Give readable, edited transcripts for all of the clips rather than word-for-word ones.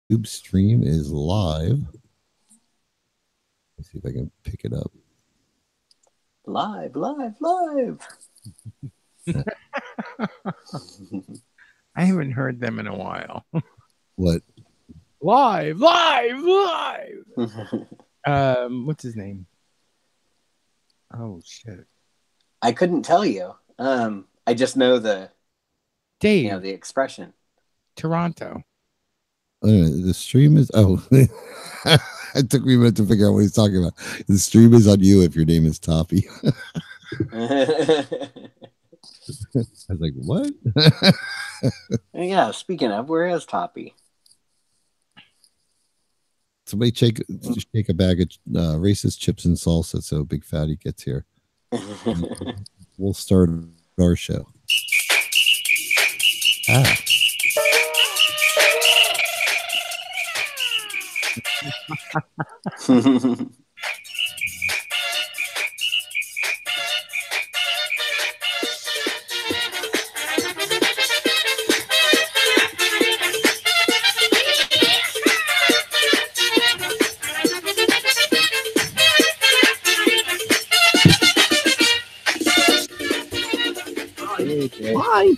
YouTube stream is live. Let's see if I can pick it up. Live. I haven't heard them in a while. What? Live. What's his name? Oh shit. I couldn't tell you. I just know the Dave. The expression. Toronto. The stream is it took me a minute to figure out what he's talking about. The stream is on you if your name is Toppy. I was like, what? Yeah, speaking of, where is Toppy? Somebody shake a bag of racist chips and salsa so Big Fatty gets here. We'll start our show. Hi.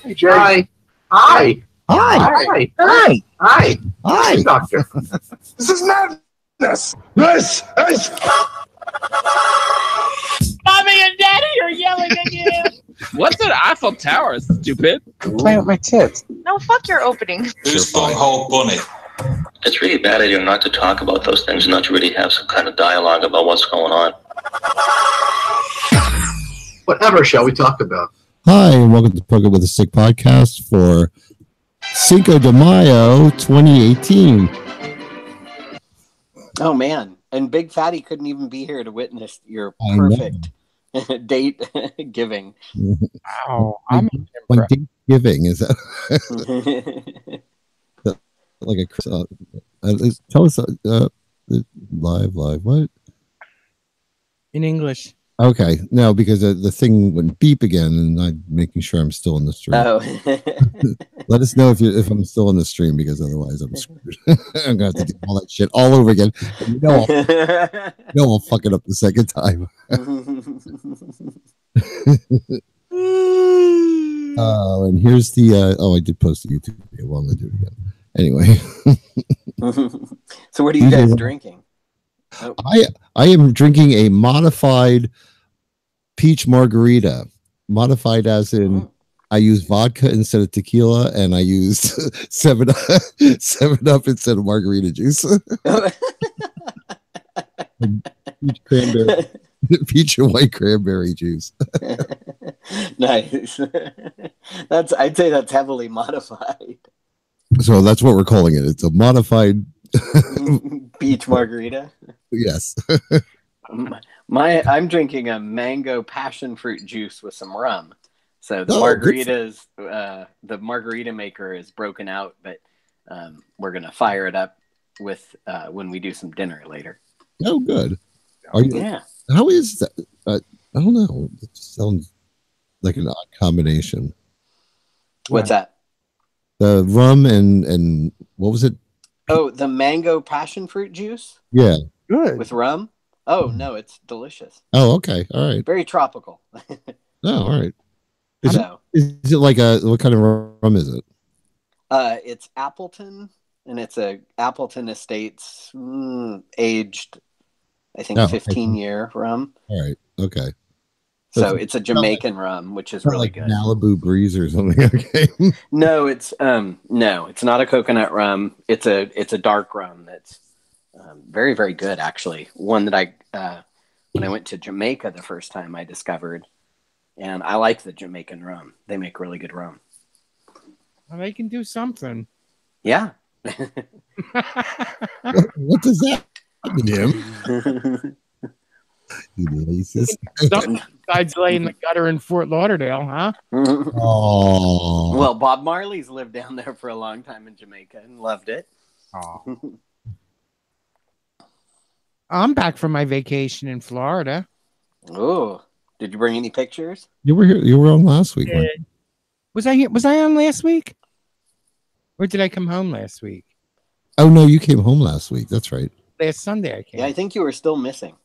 Hey, Jay. Hi. Hi, Doctor. This is madness. This is. Mommy and Daddy are yelling at you. What's an Eiffel Tower, stupid? Play with my tits. No, fuck your opening. Who's Bunghole Bunny? It's really a bad idea not to talk about those things, not to really have some kind of dialogue about what's going on. Whatever shall we talk about? Hi, and welcome to Pokin with a Sick podcast for Cinco de Mayo 2018. Oh man, and Big Fatty couldn't even be here to witness your perfect date giving. Wow, like date giving is that like a tell us live what in English. Okay, no, because the thing went beep again, and I'm making sure I'm still in the stream. Oh. Let us know if I'm still in the stream, because otherwise I'm screwed. I'm gonna have to do all that shit all over again. And I'll fuck it up the second time. And here's the I did post a YouTube video. Well, I'm gonna do it again. Anyway. So what are you guys drinking? Oh. I am drinking a modified peach margarita. Modified as in I use vodka instead of tequila, and I used 7 Up instead of margarita juice. Peach and white cranberry juice. Nice. I'd say that's heavily modified. So that's what we're calling it. It's a modified peach margarita. Yes. I'm drinking a mango passion fruit juice with some rum. So the the margarita maker is broken out, but we're gonna fire it up with when we do some dinner later. Oh, good. Yeah. How is that? I don't know. It just sounds like an odd combination. What's that? The rum and what was it? Oh, the mango passion fruit juice? Yeah. Good. With rum? Oh, no, it's delicious. Oh, okay. All right. Very tropical. Oh, all right. Is So, it like what kind of rum is it? it's Appleton, and it's a Appleton Estates aged, I think, 15-year rum. All right. Okay. So it's a Jamaican rum, which is really like good. Malibu Breeze or something. Okay. No, it's not a coconut rum. It's a dark rum that's very, very good, actually. One that I when I went to Jamaica the first time I discovered, and I like the Jamaican rum. They make really good rum. Well, they can do something. Yeah. What does that mean? Besides laying the gutter in Fort Lauderdale, huh? Oh. Well, Bob Marley's lived down there for a long time in Jamaica and loved it. Oh. I'm back from my vacation in Florida. Oh, did you bring any pictures? You were here. You were on last week. Was I here? Was I on last week? Or did I come home last week? Oh no, you came home last week. That's right. Last Sunday I came. Yeah, I think you were still missing.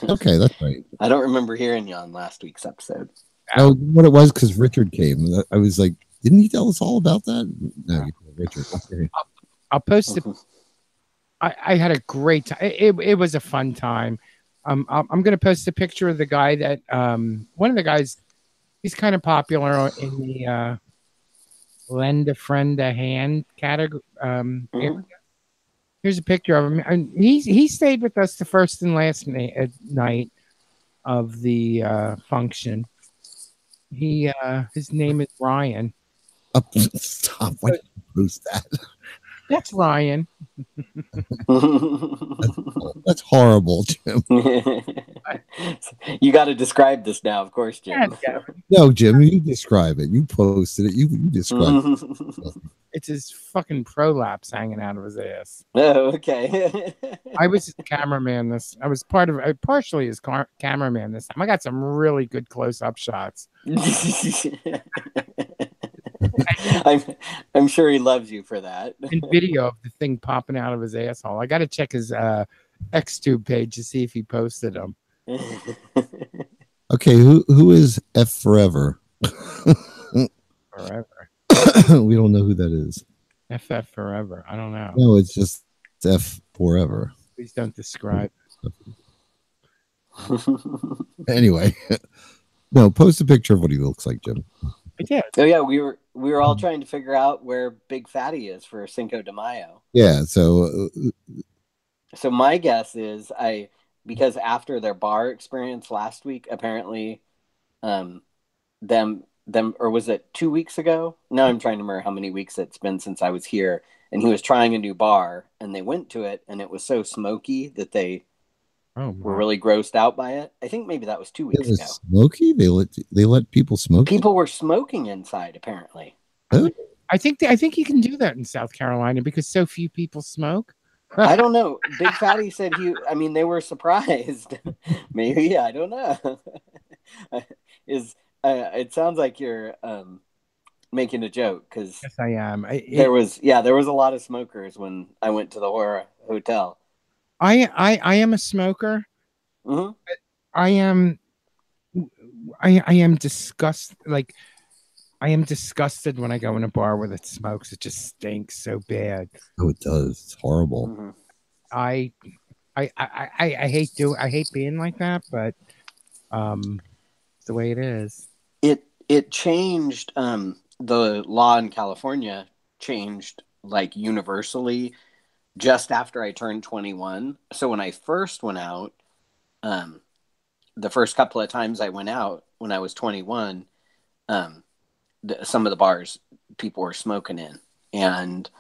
Okay, that's right. I don't remember hearing you on last week's episode. Oh, what it was because Richard came. I was like, didn't he tell us all about that? No, you told Richard. Okay. I'll post it. I had a great time. It was a fun time. I'm going to post a picture of the guy that one of the guys. He's kind of popular in the lend a friend a hand category. Area. Here's a picture of him. And he stayed with us the first and last night of the function. His name is Ryan. Stop! Why did you post that? That's Ryan. That's horrible, Jim. You got to describe this now, of course, Jim. No, Jim, you describe it. You posted it. You describe it. It's his fucking prolapse hanging out of his ass. Oh, okay. I was his cameraman. I was partially his cameraman this time. I got some really good close-up shots. I'm sure he loves you for that. And video of the thing popping out of his asshole. I got to check his Xtube page to see if he posted them. Okay, who is F Forever? Forever. We don't know who that is. FF Forever. I don't know. No, it's just F Forever. Please don't describe. Anyway, no, post a picture of what he looks like, Jim. I did. Oh yeah, we were all trying to figure out where Big Fatty is for Cinco de Mayo. Yeah, so my guess is because after their bar experience last week, apparently, them or was it 2 weeks ago? Now I'm trying to remember how many weeks it's been since I was here. And he was trying a new bar, and they went to it, and it was so smoky that they were really grossed out by it. I think maybe that was 2 weeks ago. Smoky? They let people smoke. People were smoking inside, apparently. Oh. I think you can do that in South Carolina because so few people smoke. I don't know. Big Fatty said they were surprised. Maybe, I don't know. It sounds like you're making a joke because yes, I am. There was a lot of smokers when I went to the horror hotel. I am a smoker. Mm-hmm. I am disgusted. Like I am disgusted when I go in a bar where it smokes. It just stinks so bad. Oh, it does. It's horrible. Mm-hmm. I hate being like that, but it's the way it is. It changed. The law in California changed like universally just after I turned 21. So when I first went out, the first couple of times I went out when I was 21, some of the bars people were smoking in, and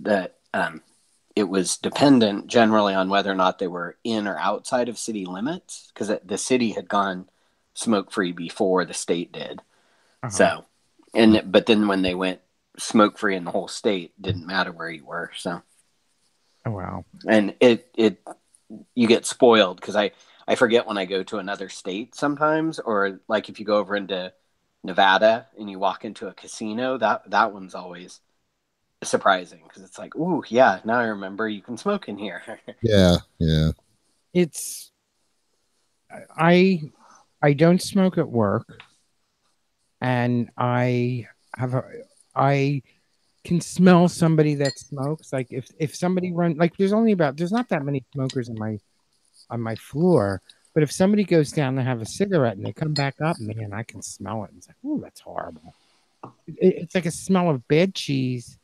that it was dependent generally on whether or not they were in or outside of city limits, because the city had gone smoke free before the state did. Uh-huh. So, but then when they went smoke free in the whole state, didn't matter where you were. So, oh wow, and you get spoiled because I forget when I go to another state sometimes, or like if you go over into Nevada and you walk into a casino, that one's always surprising because it's like, ooh, yeah, now I remember you can smoke in here. Yeah. It's I don't smoke at work, and I can smell somebody that smokes. Like if somebody there's not that many smokers on my floor. But if somebody goes down to have a cigarette and they come back up, man, I can smell it. It's like, oh, that's horrible. It's like a smell of bad cheese,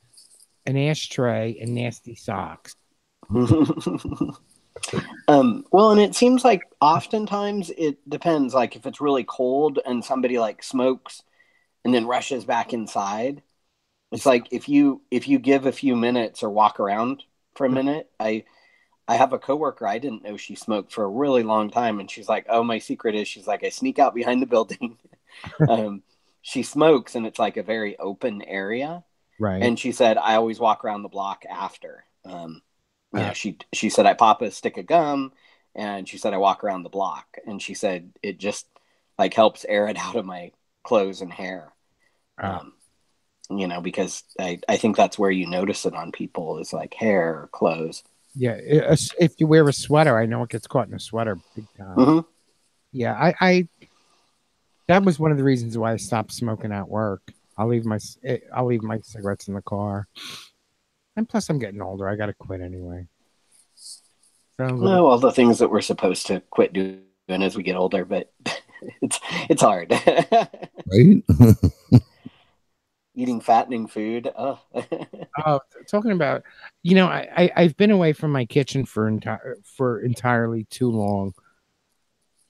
an ashtray, and nasty socks. Well, and it seems like oftentimes it depends. Like if it's really cold and somebody like smokes and then rushes back inside, it's like if you give a few minutes or walk around for a minute, I have a coworker, I didn't know she smoked for a really long time. And she's like, oh, my secret is, she's like, I sneak out behind the building. She smokes and it's like a very open area. Right. And she said, I always walk around the block after. She said, I pop a stick of gum, and she said, I walk around the block. And she said, it just like helps air it out of my clothes and hair. You know, because I think that's where you notice it on people is like hair or clothes. Yeah, if you wear a sweater, I know it gets caught in a sweater big time. Mm-hmm. Yeah, I that was one of the reasons why I stopped smoking at work. I'll leave my cigarettes in the car, and plus I'm getting older. I got to quit anyway. So Well, all the things that we're supposed to quit doing as we get older, but it's hard. Right? Eating fattening food. Oh. oh, talking about, I've been away from my kitchen for entirely too long.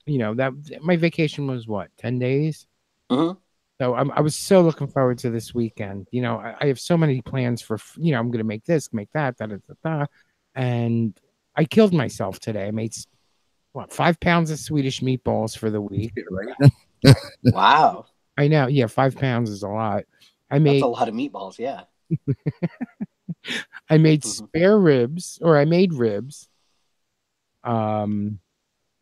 That my vacation was what, 10 days. Mm-hmm. So I was so looking forward to this weekend. I have so many plans for, I'm going to make this, make that, da, da, da, da. And I killed myself today. I made 5 pounds of Swedish meatballs for the week. Right? Wow. I know. Yeah. 5 pounds is a lot. That's a lot of meatballs. Yeah. I made spare ribs, or I made ribs. Well,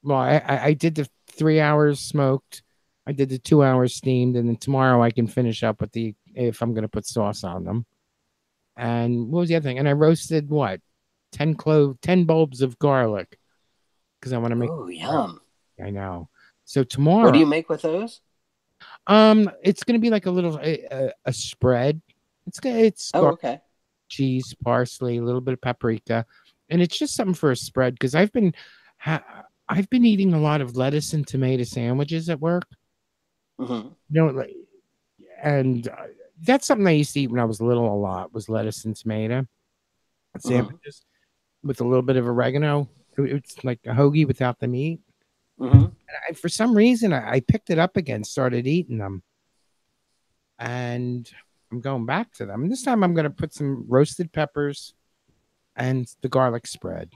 I did the 3 hours smoked. I did the 2 hours steamed, and then tomorrow I can finish up with if I'm going to put sauce on them. And what was the other thing? And I roasted 10 bulbs of garlic because I want to make. Oh, yum! I know. So tomorrow, what do you make with those? It's going to be like a little a spread. It's okay. Cheese, parsley, a little bit of paprika, and it's just something for a spread because I've been eating a lot of lettuce and tomato sandwiches at work. Mm-hmm. And that's something I used to eat when I was little a lot, was lettuce and tomato sandwiches with a little bit of oregano. It's like a hoagie without the meat. Mm-hmm. And for some reason, I picked it up again, started eating them, and I'm going back to them. This time I'm going to put some roasted peppers and the garlic spread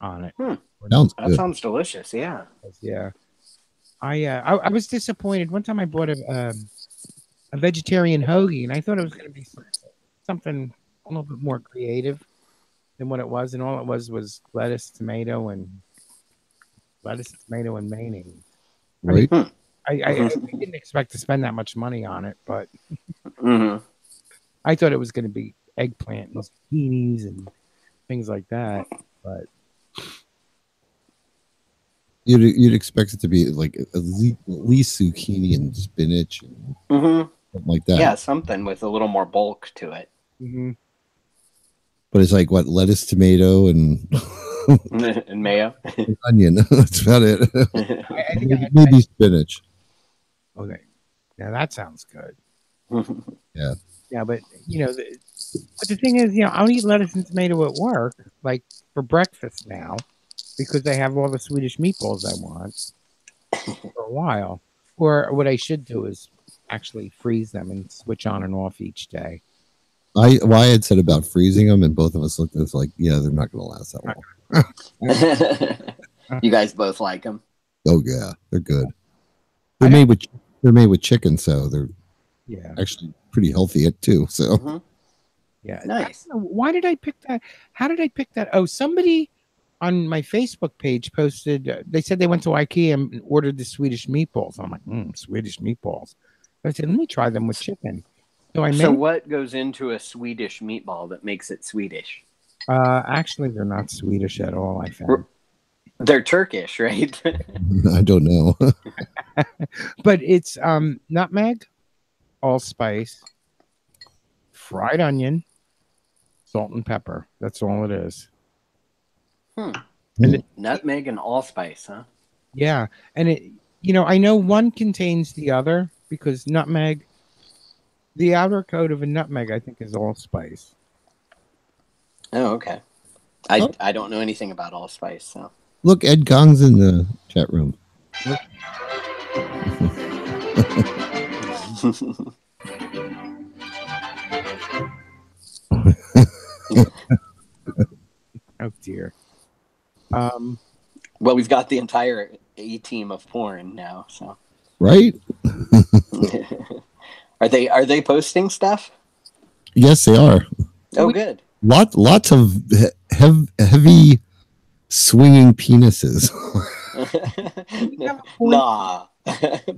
on it. That sounds delicious. Yeah. Yeah. I was disappointed. One time I bought a vegetarian hoagie, and I thought it was going to be something a little bit more creative than what it was, and all it was lettuce, tomato, and mayonnaise. Right. I didn't expect to spend that much money on it, but mm-hmm. I thought it was going to be eggplant and zucchinis and things like that. But you'd expect it to be like at least zucchini and spinach and something like that. Yeah, something with a little more bulk to it. Mm-hmm. But it's like what, lettuce, tomato, and and mayo, and onion. That's about it. I think maybe spinach. Okay, now that sounds good. Yeah. Yeah, but but the thing is, I'll eat lettuce and tomato at work, like for breakfast now, because I have all the Swedish meatballs I want for a while. Or what I should do is actually freeze them and switch on and off each day. I had said about freezing them, and both of us looked at us like, yeah, they're not going to last that long. You guys both like them? Oh yeah, they're good. They're made with chicken, so they're actually pretty healthy too. So yeah, nice. Why did I pick that? How did I pick that? Oh, somebody on my Facebook page posted. They said they went to IKEA and ordered the Swedish meatballs. I'm like, Swedish meatballs. I said, let me try them with chicken. So what goes into a Swedish meatball that makes it Swedish? Actually, they're not Swedish at all. I found they're Turkish, right? I don't know. But it's nutmeg, allspice, fried onion, salt and pepper. That's all it is. And nutmeg and allspice, huh? Yeah, and it, I know one contains the other because nutmeg. The outer coat of a nutmeg, I think, is allspice. Oh, okay. I don't know anything about allspice, so. Look, Ed Gong's in the chat room. Oh dear. Well, we've got the entire A team of porn now, so. Right? Are they posting stuff? Yes, they are. Oh, good. Lots of heavy swinging penises. Nah.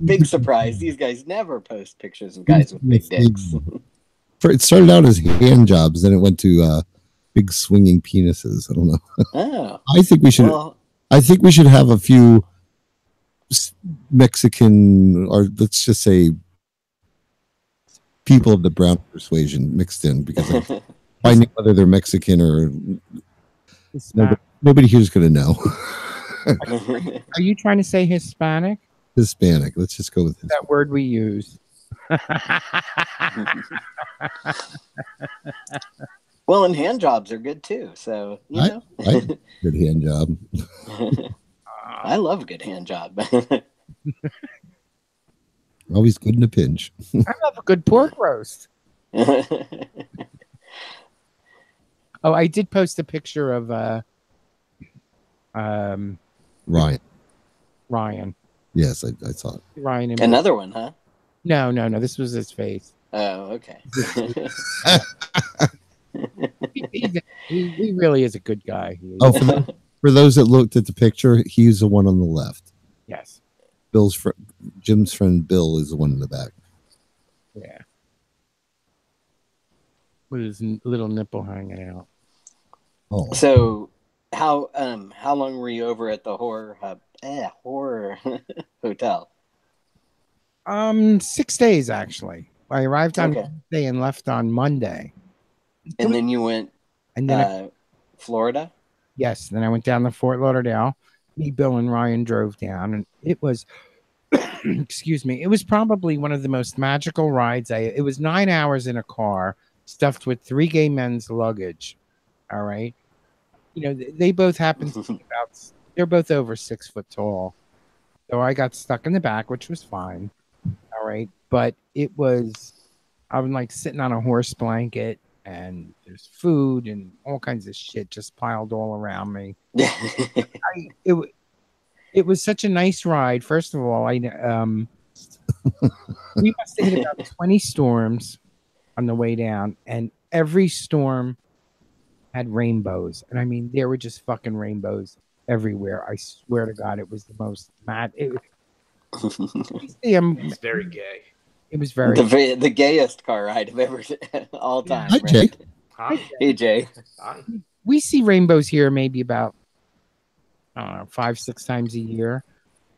Big surprise. These guys never post pictures of guys with big dicks. it started out as hand jobs, then it went to big swinging penises. I don't know. Oh, I think we should. well, I think we should have a few Mexican, or let's just say, people of the brown persuasion mixed in, because finding whether they're Mexican or nobody here's going to know. Are you trying to say Hispanic? Hispanic. Let's just go with That word we use. well, and hand jobs are good too. So you know, good hand job. I love a good hand job. Always good in a pinch. I love a good pork roast. Oh, I did post a picture of Ryan. Yes, I saw it. Ryan and Another one, huh? No. This was his face. Oh, okay. He really is a good guy. For those that looked at the picture, he's the one on the left. Yes. Jim's friend Bill is the one in the back. Yeah. With his little nipple hanging out. Oh. So, how long were you over at the horror hotel? 6 days actually. I arrived on Okay. Wednesday and left on Monday. And then you went And then Florida? yes, then I went down to Fort Lauderdale. Me, Bill, and Ryan drove down, and it was excuse me, it was probably one of the most magical rides. It was 9 hours in a car stuffed with 3 gay men's luggage. All right. You know, they both happen to be they're both over 6 foot tall. So I got stuck in the back, which was fine. All right. But I'm like sitting on a horse blanket, and there's food and all kinds of shit just piled all around me. It was such a nice ride. First of all, we must have hit about 20 storms on the way down, and every storm had rainbows. And I mean, there were just fucking rainbows everywhere. I swear to God, it was the most mad. It's very gay. It was very the gayest car ride I've ever all time. Hi, Jay. Hi. Hey, Jay. Hi. we see rainbows here maybe about 5-6 times a year.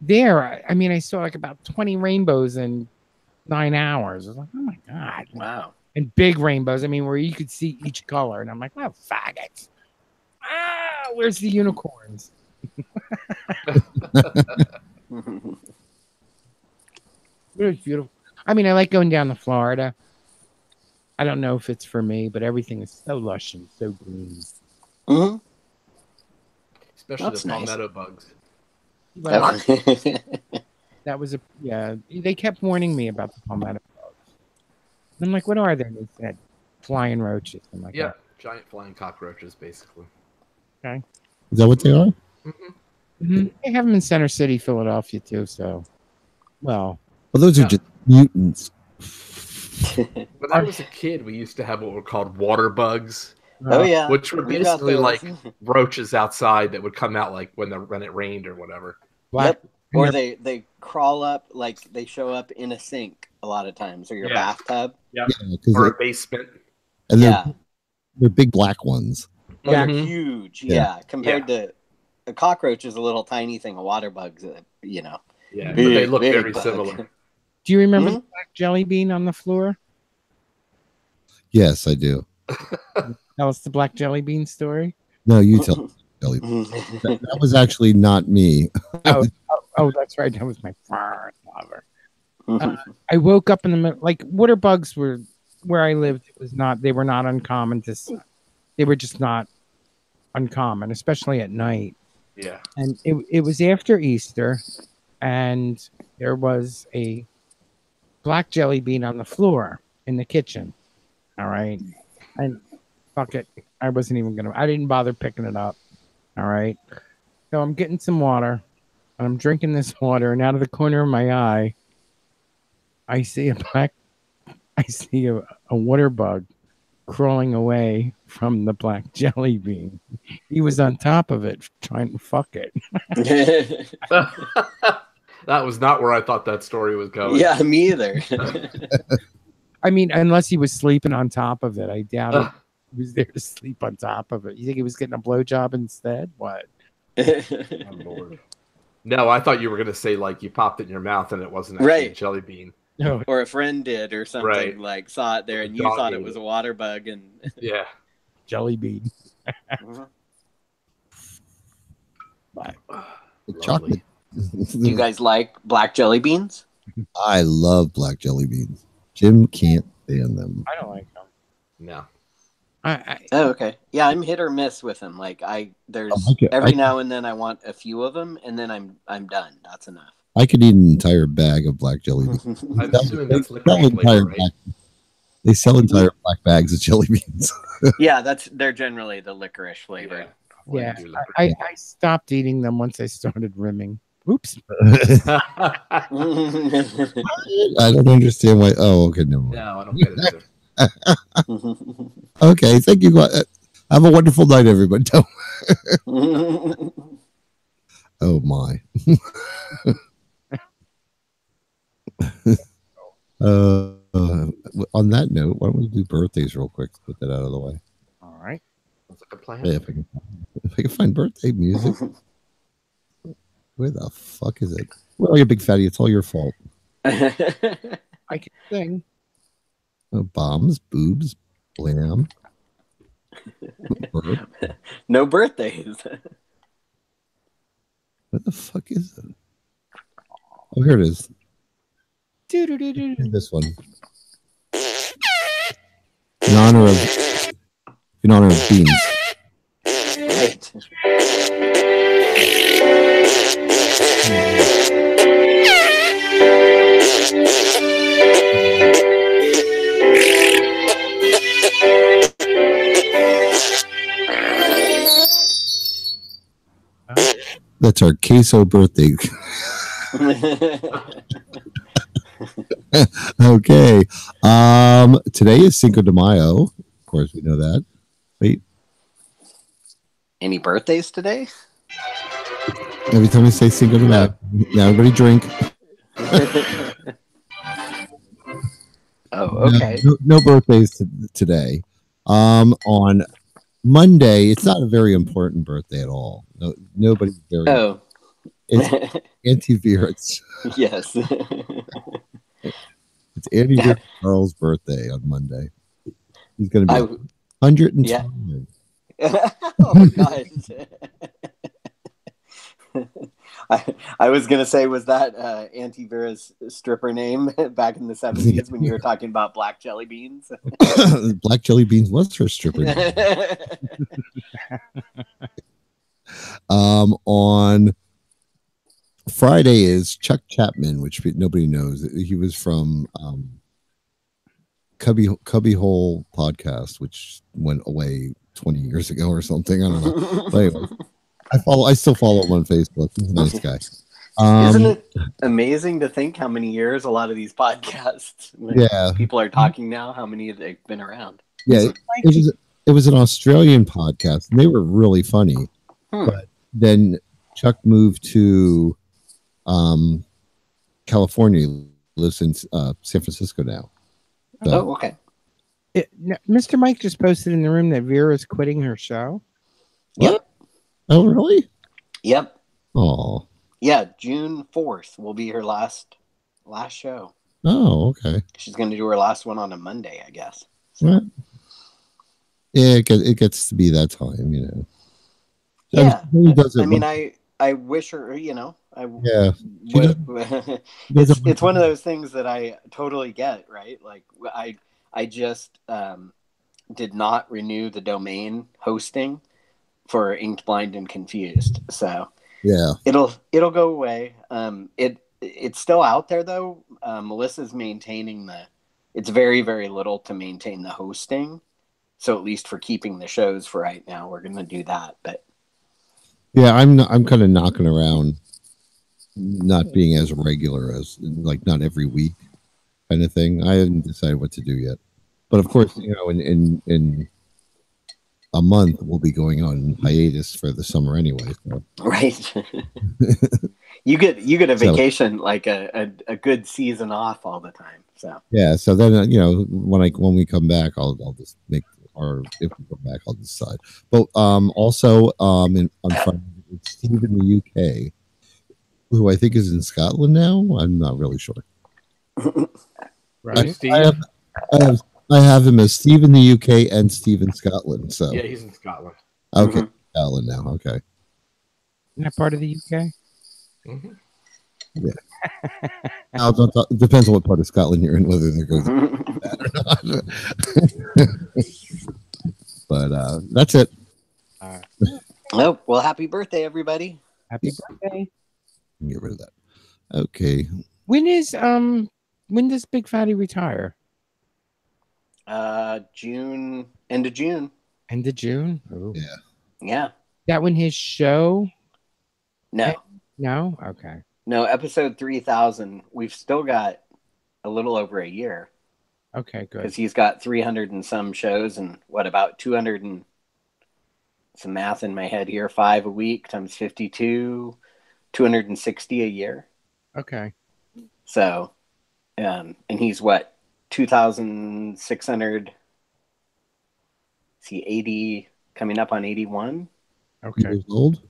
There, I mean, I saw like about 20 rainbows in 9 hours. I was like, oh my God. Wow. And big rainbows. I mean, where you could see each color. And I'm like, oh, faggots. Where's the unicorns? It was beautiful. I mean, I like going down to Florida. I don't know if it's for me, but everything is so lush and so green. Mm-hmm. Especially That's the nice. palmetto bugs. Well, that was they kept warning me about the palmetto bugs. I'm like, what are they? They said flying roaches. I'm like, Yeah, giant flying cockroaches, basically. okay. Is that what they are? Mm-hmm. They have them in Center City, Philadelphia, too. So, well, Those are just mutants. When I was a kid, we used to have what were called water bugs, Oh yeah. which were We got basically those. like roaches outside that would come out like when it rained or whatever. black. Yep. Or they crawl up, like they show up in a sink a lot of times, or your Yeah. bathtub. Yeah, Yeah, 'cause or they're- a basement. and Yeah. they're big black ones. They're Mhm. huge. Yeah. Yeah. Compared to a cockroach is a little tiny thing. A water bug's, Yeah, but Big, they look big very bug. similar. Do you remember the black jelly bean on the floor? Yes, I do. Tell us the black jelly bean story. No, you tell Kelly. That was actually not me. Oh, that's right. That was my first lover. I woke up in the middle. Like water bugs were where I lived. It was not. They were not uncommon to. They were just not uncommon, especially at night. Yeah. And it was after Easter, and there was a black jelly bean on the floor in the kitchen. All right, and fuck it, I wasn't even gonna. I didn't bother picking it up. All right, so I'm getting some water, and I'm drinking this water, and out of the corner of my eye, I see a water bug crawling away from the black jelly bean. He was on top of it trying to fuck it. That was not where I thought that story was going. Yeah, me either. I mean, unless he was sleeping on top of it, I doubt Ugh. he was there to sleep on top of it. You think he was getting a blowjob instead? What? Oh, Lord. No, I thought you were going to say, like, you popped it in your mouth and it wasn't actually a Right. jelly bean. No. Or a friend did or something, Right. like saw it there Or and the you dog thought it ate was it. a water bug and Yeah. Jelly bean. Chocolate. Do you guys like black jelly beans? I love black jelly beans. Jim can't stand them. I don't like them. No. Oh, okay. Yeah, I'm hit or miss with them. Like there's I every now and then I want a few of them, and then I'm done. That's enough. I could eat an entire bag of black jelly beans. I'm assuming that's They licorice sell entire flavor, right? they sell entire black bags of jelly beans. Yeah, they're generally the licorice flavor. Yeah, do licorice. I stopped eating them once I started rimming. Oops. I don't understand why. Oh, okay, never mind. No, I don't get it either. Okay, thank you. Have a wonderful night, everybody. Oh my. On that note, why don't we do birthdays real quick? Put that out of the way. All right. That's like a plan. Yeah, if I can find birthday music. Where the fuck is it? Well, you big fatty. It's all your fault. I can sing. Oh, bombs, boobs, blam. Burp. No birthdays. What the fuck is it? Oh, here it is. Doo-doo-doo-doo. This one. In honor of beans. Right. That's our queso birthday. Okay. Today is Cinco de Mayo. Of course, we know that. Wait. Any birthdays today? Every time we say Cinco de Mayo, now everybody drink. Oh, okay. No birthdays today. On Monday, it's not a very important birthday at all. No, nobody's very. Oh, It's Auntie Vera's. yes. It's Auntie Vera Carl's birthday on Monday. He's going to be I- 110. Yeah. Oh God. I was gonna say, was that Auntie Vera's stripper name back in the 70s when you were talking about black jelly beans? Black jelly beans was her stripper name. On Friday is Chuck Chapman, which nobody knows. He was from Cubby Hole podcast, which went away 20 years ago or something. I don't know. But anyway, I still follow him on Facebook. He's a nice guy. Isn't it amazing to think how many years a lot of these podcasts, when Yeah. people are talking now, how many they've been around? Yeah, it was an Australian podcast, and they were really funny. But then Chuck moved to California, lives in San Francisco now. So, Oh, okay. Mr. Mike just posted in the room that Vera's quitting her show. Yep. oh, really? Yep. Oh, Yeah, June 4th will be her last show. oh, okay. She's going to do her last one on a Monday, I guess. Well, yeah, it gets to be that time, you know. Yeah. He does it I mean, when- I wish her, you know, yeah. She it's one of those things that I totally get, right? Like I just did not renew the domain hosting for Inked, Blind, and Confused. So Yeah. it'll go away. It's still out there though. Melissa's maintaining it's very, very little to maintain the hosting. So at least for keeping the shows for right now, we're gonna do that. But Yeah, I'm kind of knocking around not being as regular as like not every week kind of thing. I haven't decided what to do yet. But of course, you know, in a month we'll be going on hiatus for the summer anyway. So. right. You get a So- vacation, like a good season off all the time. So Yeah. So then, when we come back, I'll just make, or if we come back, I'll decide. But also on Friday, it's Steve in the UK, who I think is in Scotland now. I'm not really sure. Right. Steve? I have him as Steve in the UK and Steve in Scotland. So Yeah, he's in Scotland. okay, Scotland now. Okay. Isn't that part of the UK? Mm-hmm. Yeah. Now, it depends on what part of Scotland you're in, whether there goes that or not. But that's it. Oh, well, happy birthday, everybody. Happy birthday. Get rid of that. Okay. When does Big Fatty retire? June, end of June. End of June? Oh. Yeah. Yeah. That when his show? No. No? Okay. No, episode 3000. We've still got a little over a year. Okay, good. Because he's got 300 and some shows, and about 200 and some math in my head here, 5 a week times 52, 260 a year. Okay. So, and he's what, 2,600? Is he 80, coming up on 81? Okay. Years old.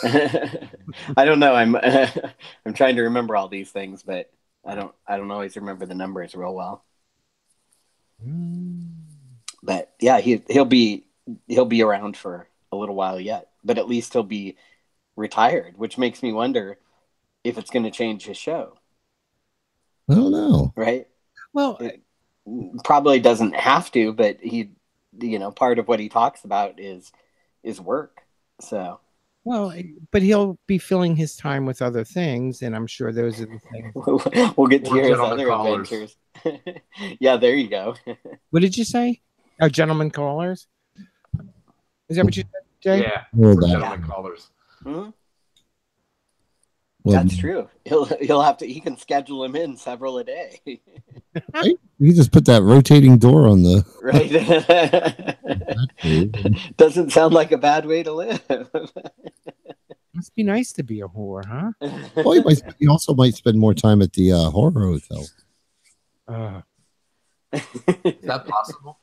I don't know. I'm trying to remember all these things, but I don't always remember the numbers real well. But yeah, he'll be around for a little while yet. But at least he'll be retired, which makes me wonder if it's going to change his show. I don't know. Right? Well, it probably doesn't have to, but part of what he talks about is work. So. Well, but he'll be filling his time with other things, and I'm sure those are the things. We'll get to his other adventures. Yeah, there you go. What did you say? Oh, gentlemen callers? Is that what you said, Jay? Yeah, gentlemen callers. Mm-hmm. Well, that's true. He'll have to. He can schedule them in several a day. Right? You just put that rotating door on the right. Doesn't sound like a bad way to live. Must be nice to be a whore, huh? Well, he also might spend more time at the horror hotel. Is that possible?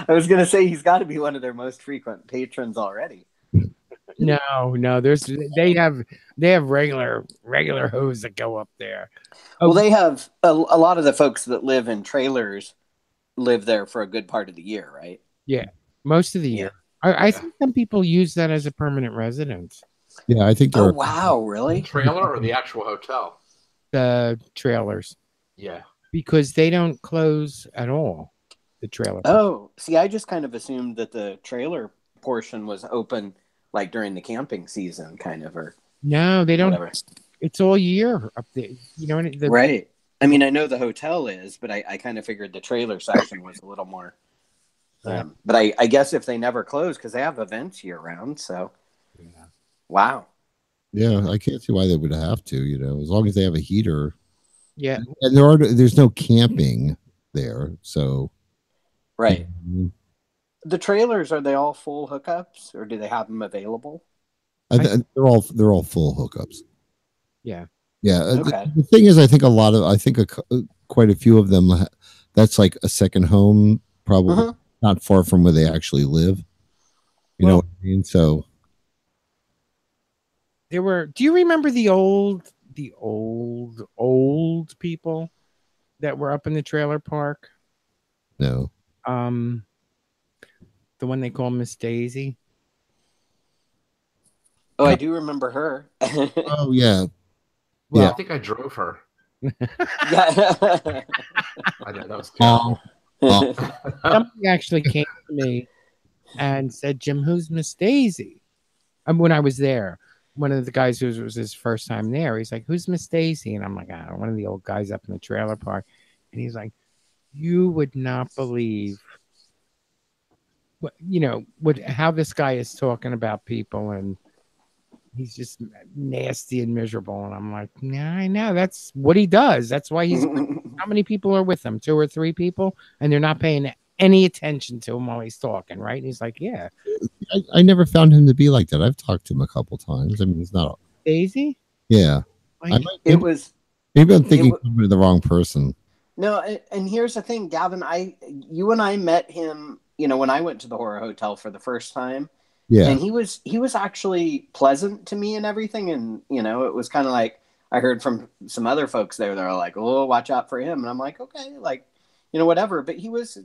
I was gonna say he's got to be one of their most frequent patrons already. No. They have regular hoes that go up there. Well, they have a lot of the folks that live in trailers live there for a good part of the year, right? Yeah, most of the year. I think some people use that as a permanent residence. Yeah, I think. Oh wow, really? The trailer or the actual hotel? The trailers. Yeah, because they don't close at all. The trailer. Oh, see, I just kind of assumed that the trailer portion was open, like during the camping season, kind of, or no, they don't. Whatever. It's all year up there. Right. I mean, I know the hotel is, but I kind of figured the trailer section was a little more. But I guess if they never close, because they have events year round, so. Yeah. Wow. Yeah, I can't see why they would have to. As long as they have a heater. Yeah, and there's no camping there, so. Right. The trailers, are they all full hookups, or do they have them available? They're all full hookups. Yeah. Yeah. Okay. The thing is, I think quite a few of them, that's like a second home, probably not far from where they actually live. You know what I mean? So there were. Do you remember the old people that were up in the trailer park? No. The one they call Miss Daisy. Oh, I do remember her. Oh yeah. Well, I think I drove her. I know that was terrible. Somebody actually came to me and said, "Jim, who's Miss Daisy?" When I was there, one of the guys who was his first time there, he's like, "Who's Miss Daisy?" And I'm like, one of the old guys up in the trailer park. And he's like, "You would not believe how this guy is talking about people, and he's just nasty and miserable." And I'm like, "Yeah, I know. That's what he does. That's why he's." How many people are with him? 2 or 3 people, and they're not paying any attention to him while he's talking, right? And he's like, "Yeah." I never found him to be like that. I've talked to him a couple times. I mean, he's not Daisy. Yeah. It was Maybe I'm thinking of the wrong person. No, and here's the thing, Gavin. You and I met him. When I went to the horror hotel for the first time. Yeah. And he was actually pleasant to me and everything. And it was kind of like I heard from some other folks there. They're like, "Oh, watch out for him." And I'm like, "Okay, like, whatever." But he was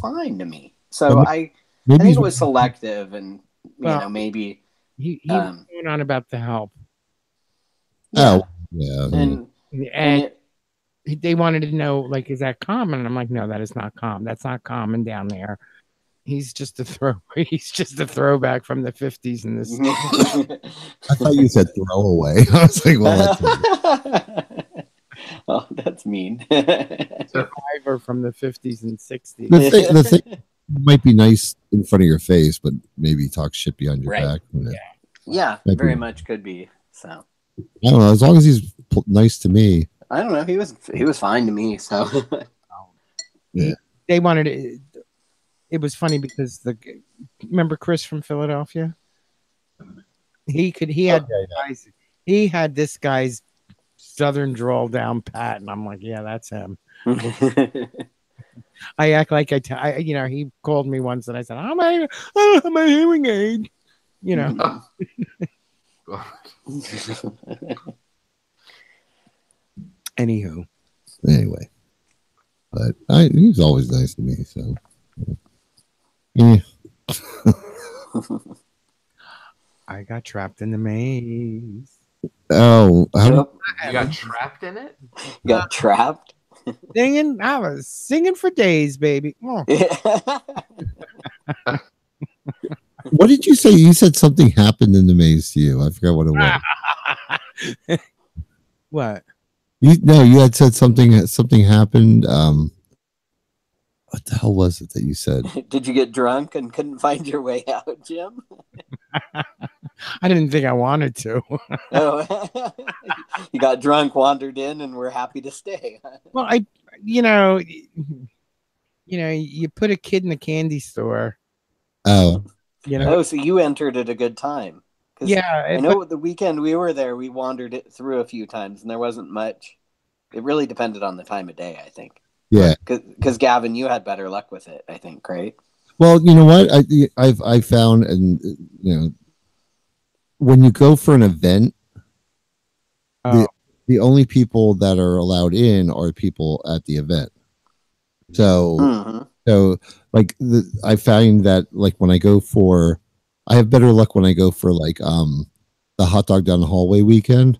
fine to me. So I think it was selective, and maybe he was going on about the help. Yeah. Oh, yeah. And they wanted to know, like, is that common? And I'm like, no, that is not common. That's not common down there. He's just a throwback from the 50s in this. I thought you said throwaway. I was like, well, oh, that's mean. Survivor from the 50s and 60s. The thing might be nice in front of your face, but maybe talk shit behind your back. Yeah, very much could be. So I don't know. As long as he's nice to me, I don't know. He was fine to me. So yeah, they wanted it. It was funny because remember Chris from Philadelphia? He had this guy's Southern drawl down pat, and I'm like, yeah, that's him. I act like he called me once, and I said, I don't have my hearing aid, Anywho, anyway, but he's always nice to me, so. Yeah. I got trapped in the maze. Oh, you got trapped in it? You got trapped? Singing? I was singing for days, baby. Oh. What did you say? You said something happened in the maze to you. I forgot what it was. What? You had said something happened. What the hell was it that you said? Did you get drunk and couldn't find your way out, Jim? I didn't think I wanted to. Oh, you got drunk, wandered in, and we're happy to stay. Well, you put a kid in a candy store. Oh, Oh, so you entered at a good time. Yeah, I know the weekend we were there, we wandered it through a few times, and there wasn't much. It really depended on the time of day, I think. Yeah, because Gavin, you had better luck with it, I think, right? Well, you know what I found, and when you go for an event, the only people that are allowed in are people at the event. So, I find that like when I go for, I have better luck when I go for like the hot dog down the hallway weekend,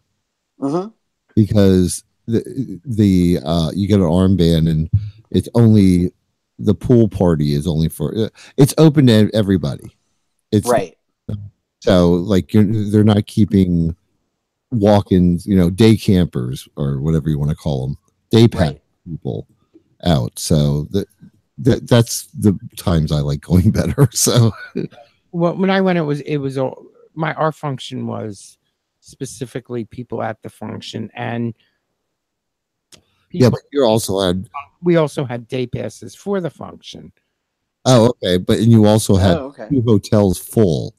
because the you get an armband and it's only the pool party is only for it's open to everybody. It's right. So like they're not keeping walk-ins, day campers or whatever you want to call them, day pass people out. So that's the times I like going better. So well, when I went, it was our function was specifically people at the function, and but we also had day passes for the function. Oh, okay. But and you also had 2 hotels full.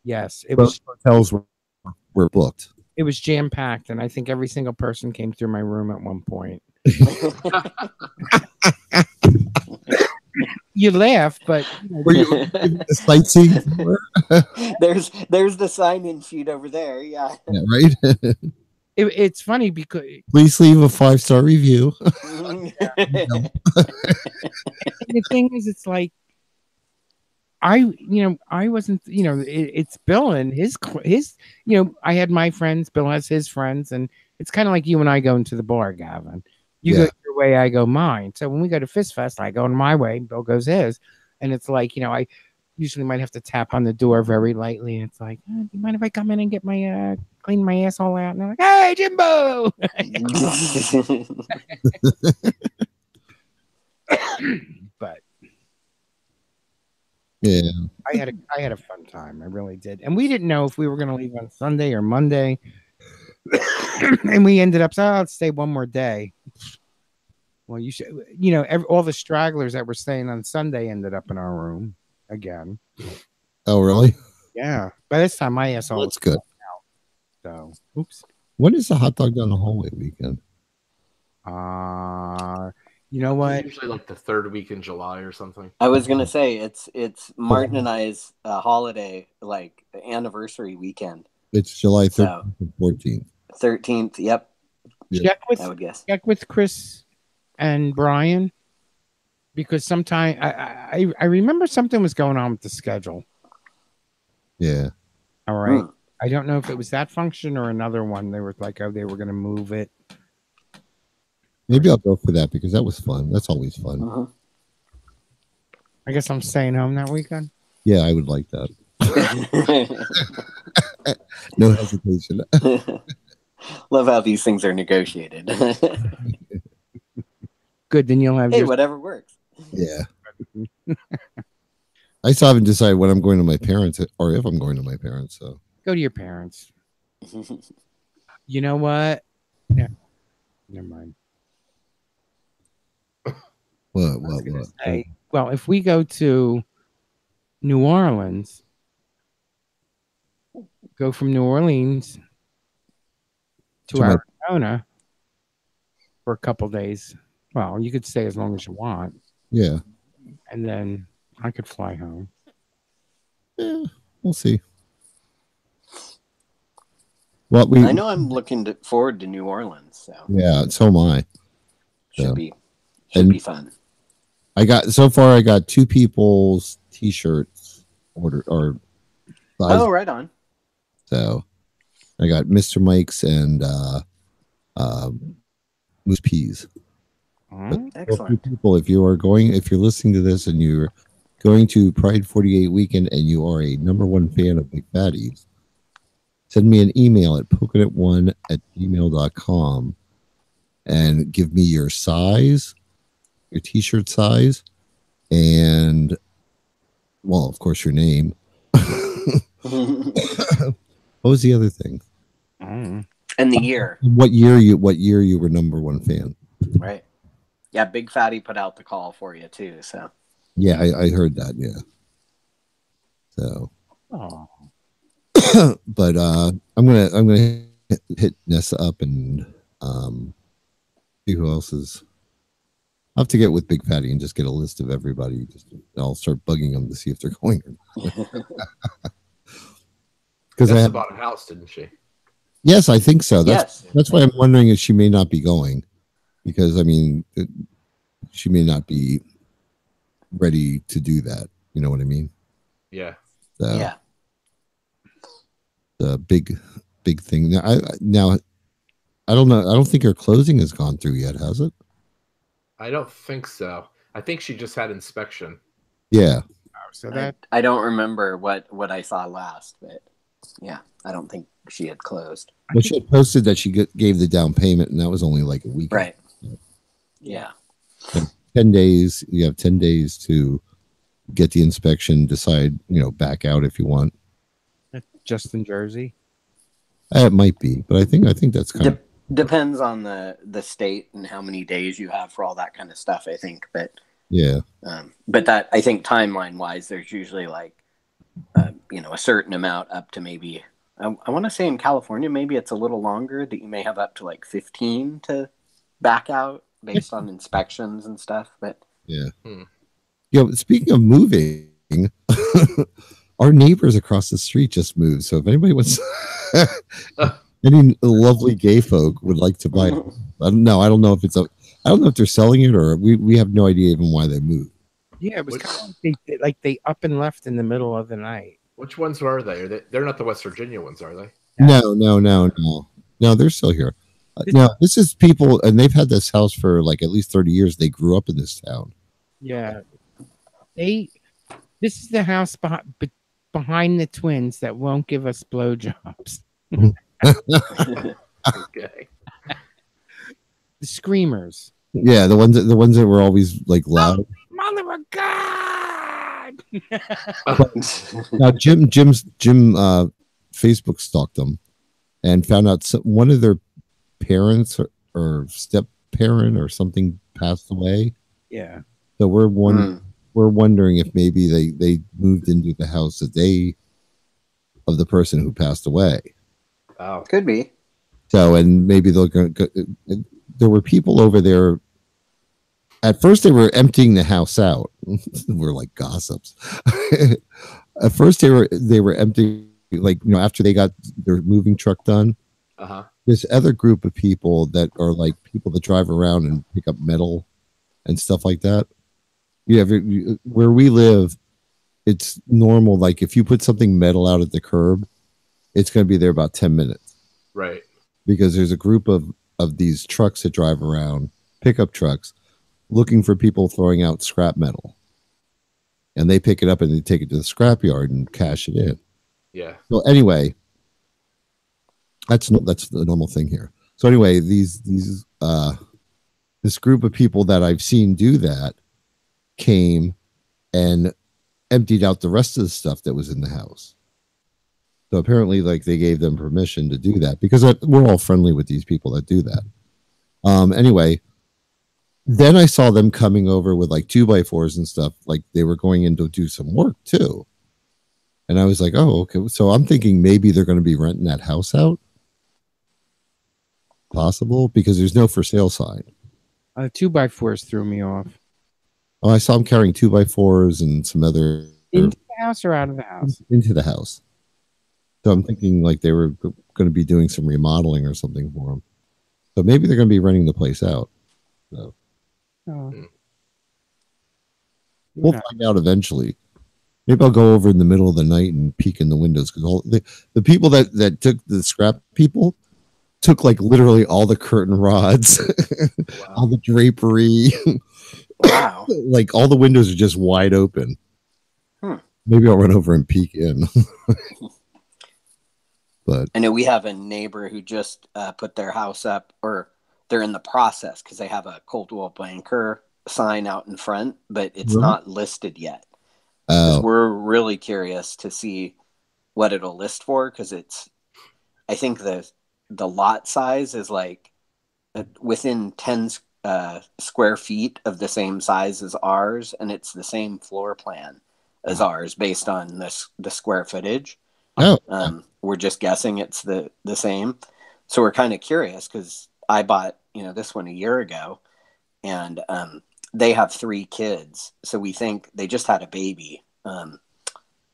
Yes, Both hotels were booked. It was jam packed, and I think every single person came through my room at one point. You laugh, but were you sightseeing? there's the sign-in sheet over there. Yeah right. It's funny because please leave a 5-star review. The thing is, it's like I wasn't, it's Bill and his, I had my friends, Bill has his friends, and it's kind of like you and I going to the bar, Gavin. You go your way, I go mine. So when we go to Fist Fest, I go in my way, Bill goes his. And it's like, I usually might have to tap on the door very lightly. And it's like, do you mind if I come in and get my, clean my asshole out? And they're like, hey, Jimbo! But yeah, I had a fun time. I really did. And we didn't know if we were going to leave on Sunday or Monday. And we ended up, let's stay one more day. Well, you should, all the stragglers that were staying on Sunday ended up in our room again. Oh, really? Yeah. By this time, my asshole that's good. Out, so, oops. When is the hot dog down the hallway weekend? You know what? Usually like the third week in July or something. I was gonna say it's Martin and I's holiday, like anniversary weekend. It's July 13th So and 14th. 13th. Yep, Check I would guess. with Chris and Brian, because sometime I remember something was going on with the schedule. Yeah. All right. I don't know if it was that function or another one. They were like, oh, they were going to move it. Maybe I'll go for that because that was fun. That's always fun. I guess I'm staying home that weekend. Yeah, I would like that. No hesitation. Love how these things are negotiated. Good, then you'll have hey, whatever works. Yeah. I still haven't decided when I'm going to my parents or if I'm going to my parents. So go to your parents. You know what? Yeah. Never mind. What? Say, well, if we go to New Orleans, go from New Orleans to Arizona for a couple days. Well, you could stay as long as you want. Yeah. And then I could fly home. Yeah, we'll see. Well, I know I'm looking forward to New Orleans. So yeah, so am I. Should be fun. I got two people's T-shirts ordered or. Oh, right on. So, I got Mr. Mike's and Moose Peas. Excellent. People, if you're listening to this and you're going to Pride 48 weekend and you are a #1 fan of Big Fatties, send me an email at pokinit1@gmail.com and give me your size, your T-shirt size, and well, of course, your name. What was the other thing? And the year. What year you were #1 fan? Right. Yeah, Big Fatty put out the call for you too. So. Yeah, I heard that. Yeah. So. Oh. But I'm gonna hit Nessa up and see who else is. I'll have to get with Big Fatty and just get a list of everybody. I'll start bugging them to see if they're going or not. Because Nessa bought a house, didn't she? Yes, I think so. Yes. That's why I'm wondering if she may not be going, because I mean, she may not be ready to do that. You know what I mean? Yeah. So, yeah. The big thing. Now, I don't know. I don't think her closing has gone through yet, has it? I don't think so. I think she just had inspection. Yeah. So that I don't remember what I saw last, but yeah, I don't think she had closed. Well, she had posted that she gave the down payment, and that was only like a week. Right. Yeah. 10 days. You have 10 days to get the inspection, decide, back out if you want. just in Jersey? It might be, but I think that's kind of depends on the state and how many days you have for all that kind of stuff, I think. But yeah. But that, I think, timeline wise, there's usually like a certain amount up to maybe I want to say in California maybe it's a little longer, that you may have up to like 15 to back out based on inspections and stuff. But yeah. Speaking of moving, our neighbors across the street just moved. So if anybody wants, any lovely gay folk would like to buy it, I don't know if they're selling it, or we have no idea even why they moved. Yeah, it was kind of like they up and left in the middle of the night. Which ones are they? They're not the West Virginia ones, are they? No, they're still here. No, this is people, and they've had this house for like at least 30 years. They grew up in this town. Yeah, this is the house behind the twins that won't give us blowjobs. Okay. The screamers. Yeah, the ones that were always like loud. Oh, mother of God! Now Jim Facebook stalked them and found out one of their parents or step parent or something passed away. Yeah. So we're wondering if maybe they moved into the house of the person who passed away. Oh, could be. So, and maybe they'll go. There were people over there. At first, they were emptying the house out. We're like gossips. At first, they were emptying, like, after they got their moving truck done. This other group of people that are like people that drive around and pick up metal and stuff like that. Where we live, it's normal. Like if you put something metal out at the curb, it's going to be there about 10 minutes. Right. Because there's a group of these trucks that drive around, pickup trucks, looking for people throwing out scrap metal. And they pick it up and they take it to the scrapyard and cash it in. Yeah. So anyway, that's the normal thing here. So anyway, this group of people that I've seen do that came and emptied out the rest of the stuff that was in the house. So apparently, like, they gave them permission to do that because we're all friendly with these people that do that. Anyway, then I saw them coming over with like 2x4s and stuff, like they were going in to do some work too. And I was like, oh, okay. So I'm thinking maybe they're going to be renting that house out. Possible, because there's no for sale sign. 2x4s threw me off. Oh, I saw them carrying 2x4s and some other Into the house or out of the house? Into the house. So I'm thinking like they were going to be doing some remodeling or something for them. So maybe they're going to be renting the place out. So we'll find out eventually. Maybe I'll go over in the middle of the night and peek in the windows because all the people that took the scrap people took like literally all the curtain rods, all the drapery. Wow. Like all the windows are just wide open. Maybe I'll run over and peek in. But I know we have a neighbor who just put their house up, or they're in the process because they have a Coldwell Banker sign out in front, but it's not listed yet. We're really curious to see what it'll list for because I think the lot size is like within 10 square feet of the same size as ours, and it's the same floor plan as ours based on the square footage. We're just guessing it's the same. So we're kind of curious because I bought this one a year ago, and they have 3 kids. So we think they just had a baby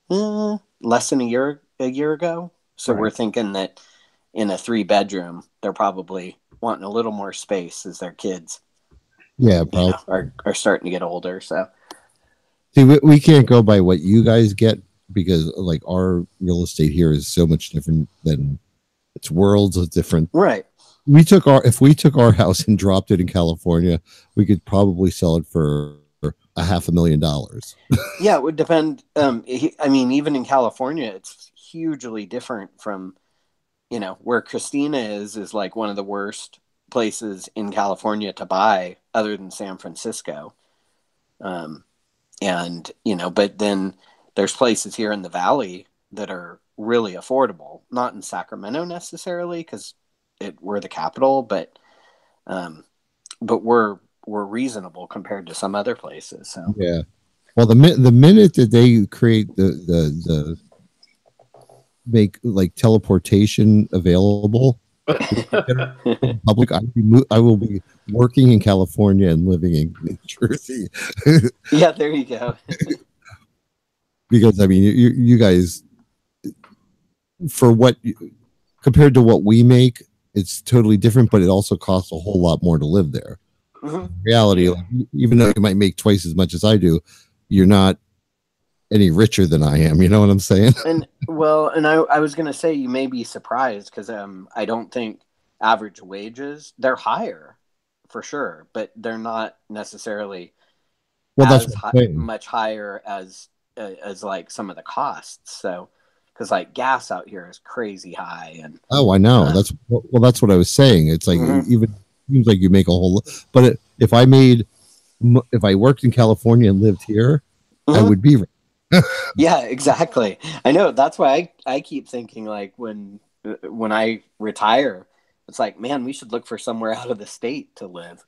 less than a year ago. So we're thinking that in a 3-bedroom, they're probably wanting a little more space as their kids are starting to get older. So see, we can't go by what you guys get because like our real estate here is so much different than it's worlds of different. Right. If we took our house and dropped it in California, we could probably sell it for $500,000. Yeah, it would depend. I mean, even in California, it's hugely different from, where Christina is like one of the worst places in California to buy other than San Francisco. But then there's places here in the Valley that are really affordable, not in Sacramento necessarily because we're the capital, but we're reasonable compared to some other places. So yeah, well, the minute that they create the make like teleportation available public, I will be working in California and living in New Jersey. Yeah, there you go. Because I mean, you guys, for what compared to what we make, it's totally different, but it also costs a whole lot more to live there. Reality, like, even though you might make twice as much as I do, you're not any richer than I am. You know what I'm saying? And I was going to say you may be surprised because I don't think average wages, they're higher for sure, but they're not necessarily much higher as like some of the costs. So because like gas out here is crazy high. And I know that's what I was saying. It's like even seems like you make a whole, but if I worked in California and lived here, I would be rich. Yeah, exactly. I know. That's why I keep thinking like when I retire, it's like, man, we should look for somewhere out of the state to live.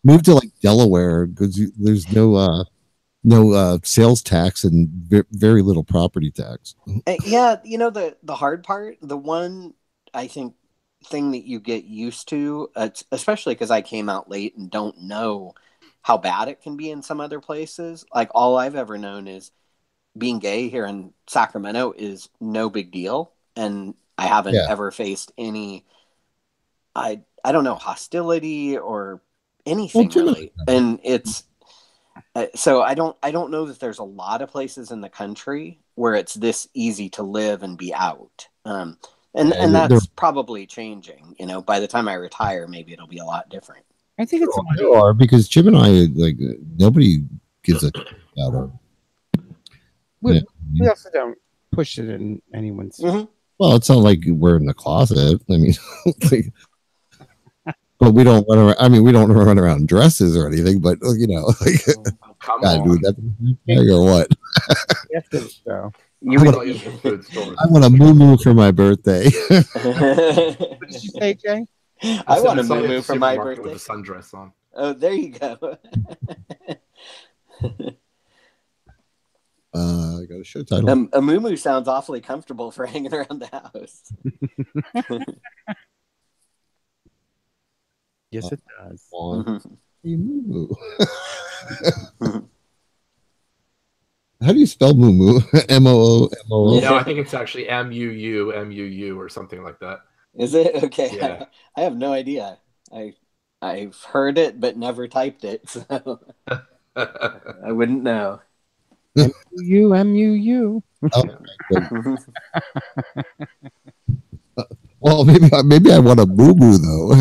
Move to like Delaware because there's no sales tax and very little property tax. Yeah, the hard part, the one I think thing that you get used to, especially because I came out late and don't know how bad it can be in some other places. Like all I've ever known is being gay here in Sacramento is no big deal, and I haven't ever faced any, I don't know, hostility or anything really. And it's so I don't know that there's a lot of places in the country where it's this easy to live and be out. And that's probably changing. You know, by the time I retire, maybe it'll be a lot different. I think it's there are, because Jim and I, like, nobody gives a about her. We also don't push it in anyone's. Mm-hmm. Well, it's not like we're in the closet. I mean, like, but we don't run around. I mean, we don't run around in dresses or anything. But you know, like, gotta do that or what? Yes, so. I want a moo for my birthday. What did you say, Jay? I want a moo for my birthday with a sundress on. Oh, there you go. I got a show title. A moo sounds awfully comfortable for hanging around the house. Yes, it does. Moo. How do you spell moo? M-O-O? No, I think it's actually M-U-U or something like that. Is it? Okay. Yeah. I have no idea. I've heard it but never typed it, so I wouldn't know. M-U-U. Oh, well, maybe I want a moo though.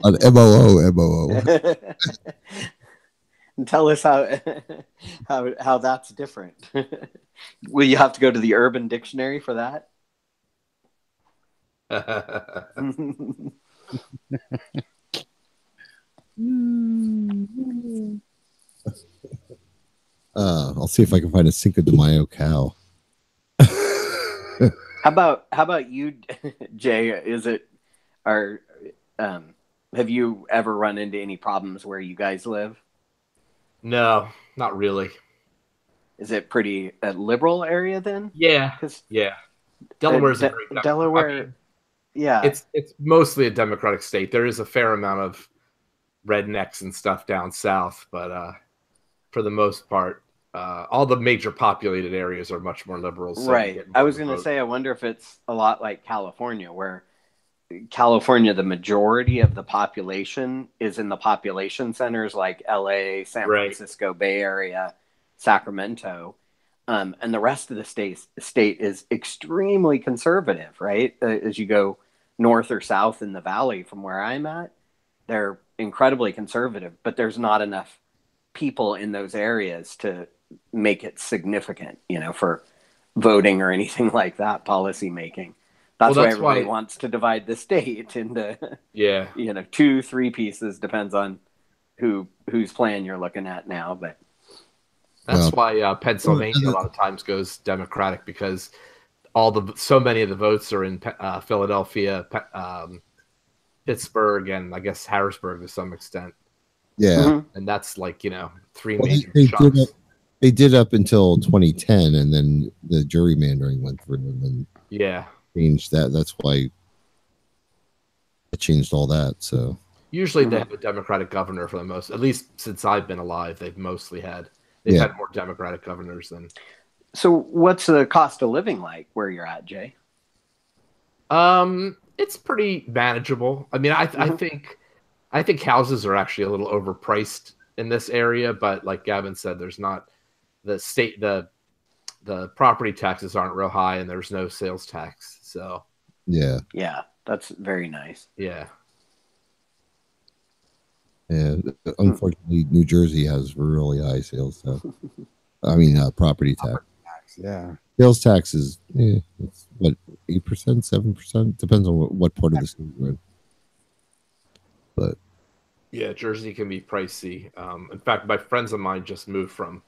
On M-O-O. Tell us how that's different. Will you have to go to the Urban Dictionary for that? I'll see if I can find a Cinco de Mayo cow. How about you, Jay? Have you ever run into any problems where you guys live? No, not really. Is it pretty a liberal area then? Yeah, yeah. Delaware's a great Delaware. I mean, yeah, it's mostly a Democratic state. There is a fair amount of rednecks and stuff down south, but for the most part, all the major populated areas are much more liberal. So right. I was going to say, I wonder if it's a lot like California, where California, the majority of the population is in the population centers like LA, San Francisco, Bay Area, Sacramento. And the rest of the state is extremely conservative, right? As you go north or south in the valley from where I'm at, they're incredibly conservative, but there's not enough people in those areas to make it significant, for voting or anything like that, policy making. That's why everybody wants to divide the state into 2-3 pieces, depends on whose plan you're looking at now, but that's why Pennsylvania a lot of times goes Democratic, because so many of the votes are in Philadelphia, Pittsburgh, and I guess Harrisburg to some extent. Yeah, and that's like 3 major chunks. They did up until 2010, and then the gerrymandering went through, and then changed that. That's why it changed all that. So usually they have a Democratic governor for the most. At least since I've been alive, they've mostly had. They've had more Democratic governors than. So, what's the cost of living like where you're at, Jay? It's pretty manageable. I mean, I think houses are actually a little overpriced in this area, but like Gavin said, there's not the property taxes aren't real high, and there's no sales tax. So yeah, that's very nice. Yeah. Yeah, unfortunately, New Jersey has really high sales tax. I mean, property tax. Yeah, sales tax is it's what 8%, 7%, depends on what part of the state you're in. But yeah, Jersey can be pricey. In fact, my friends of mine just moved from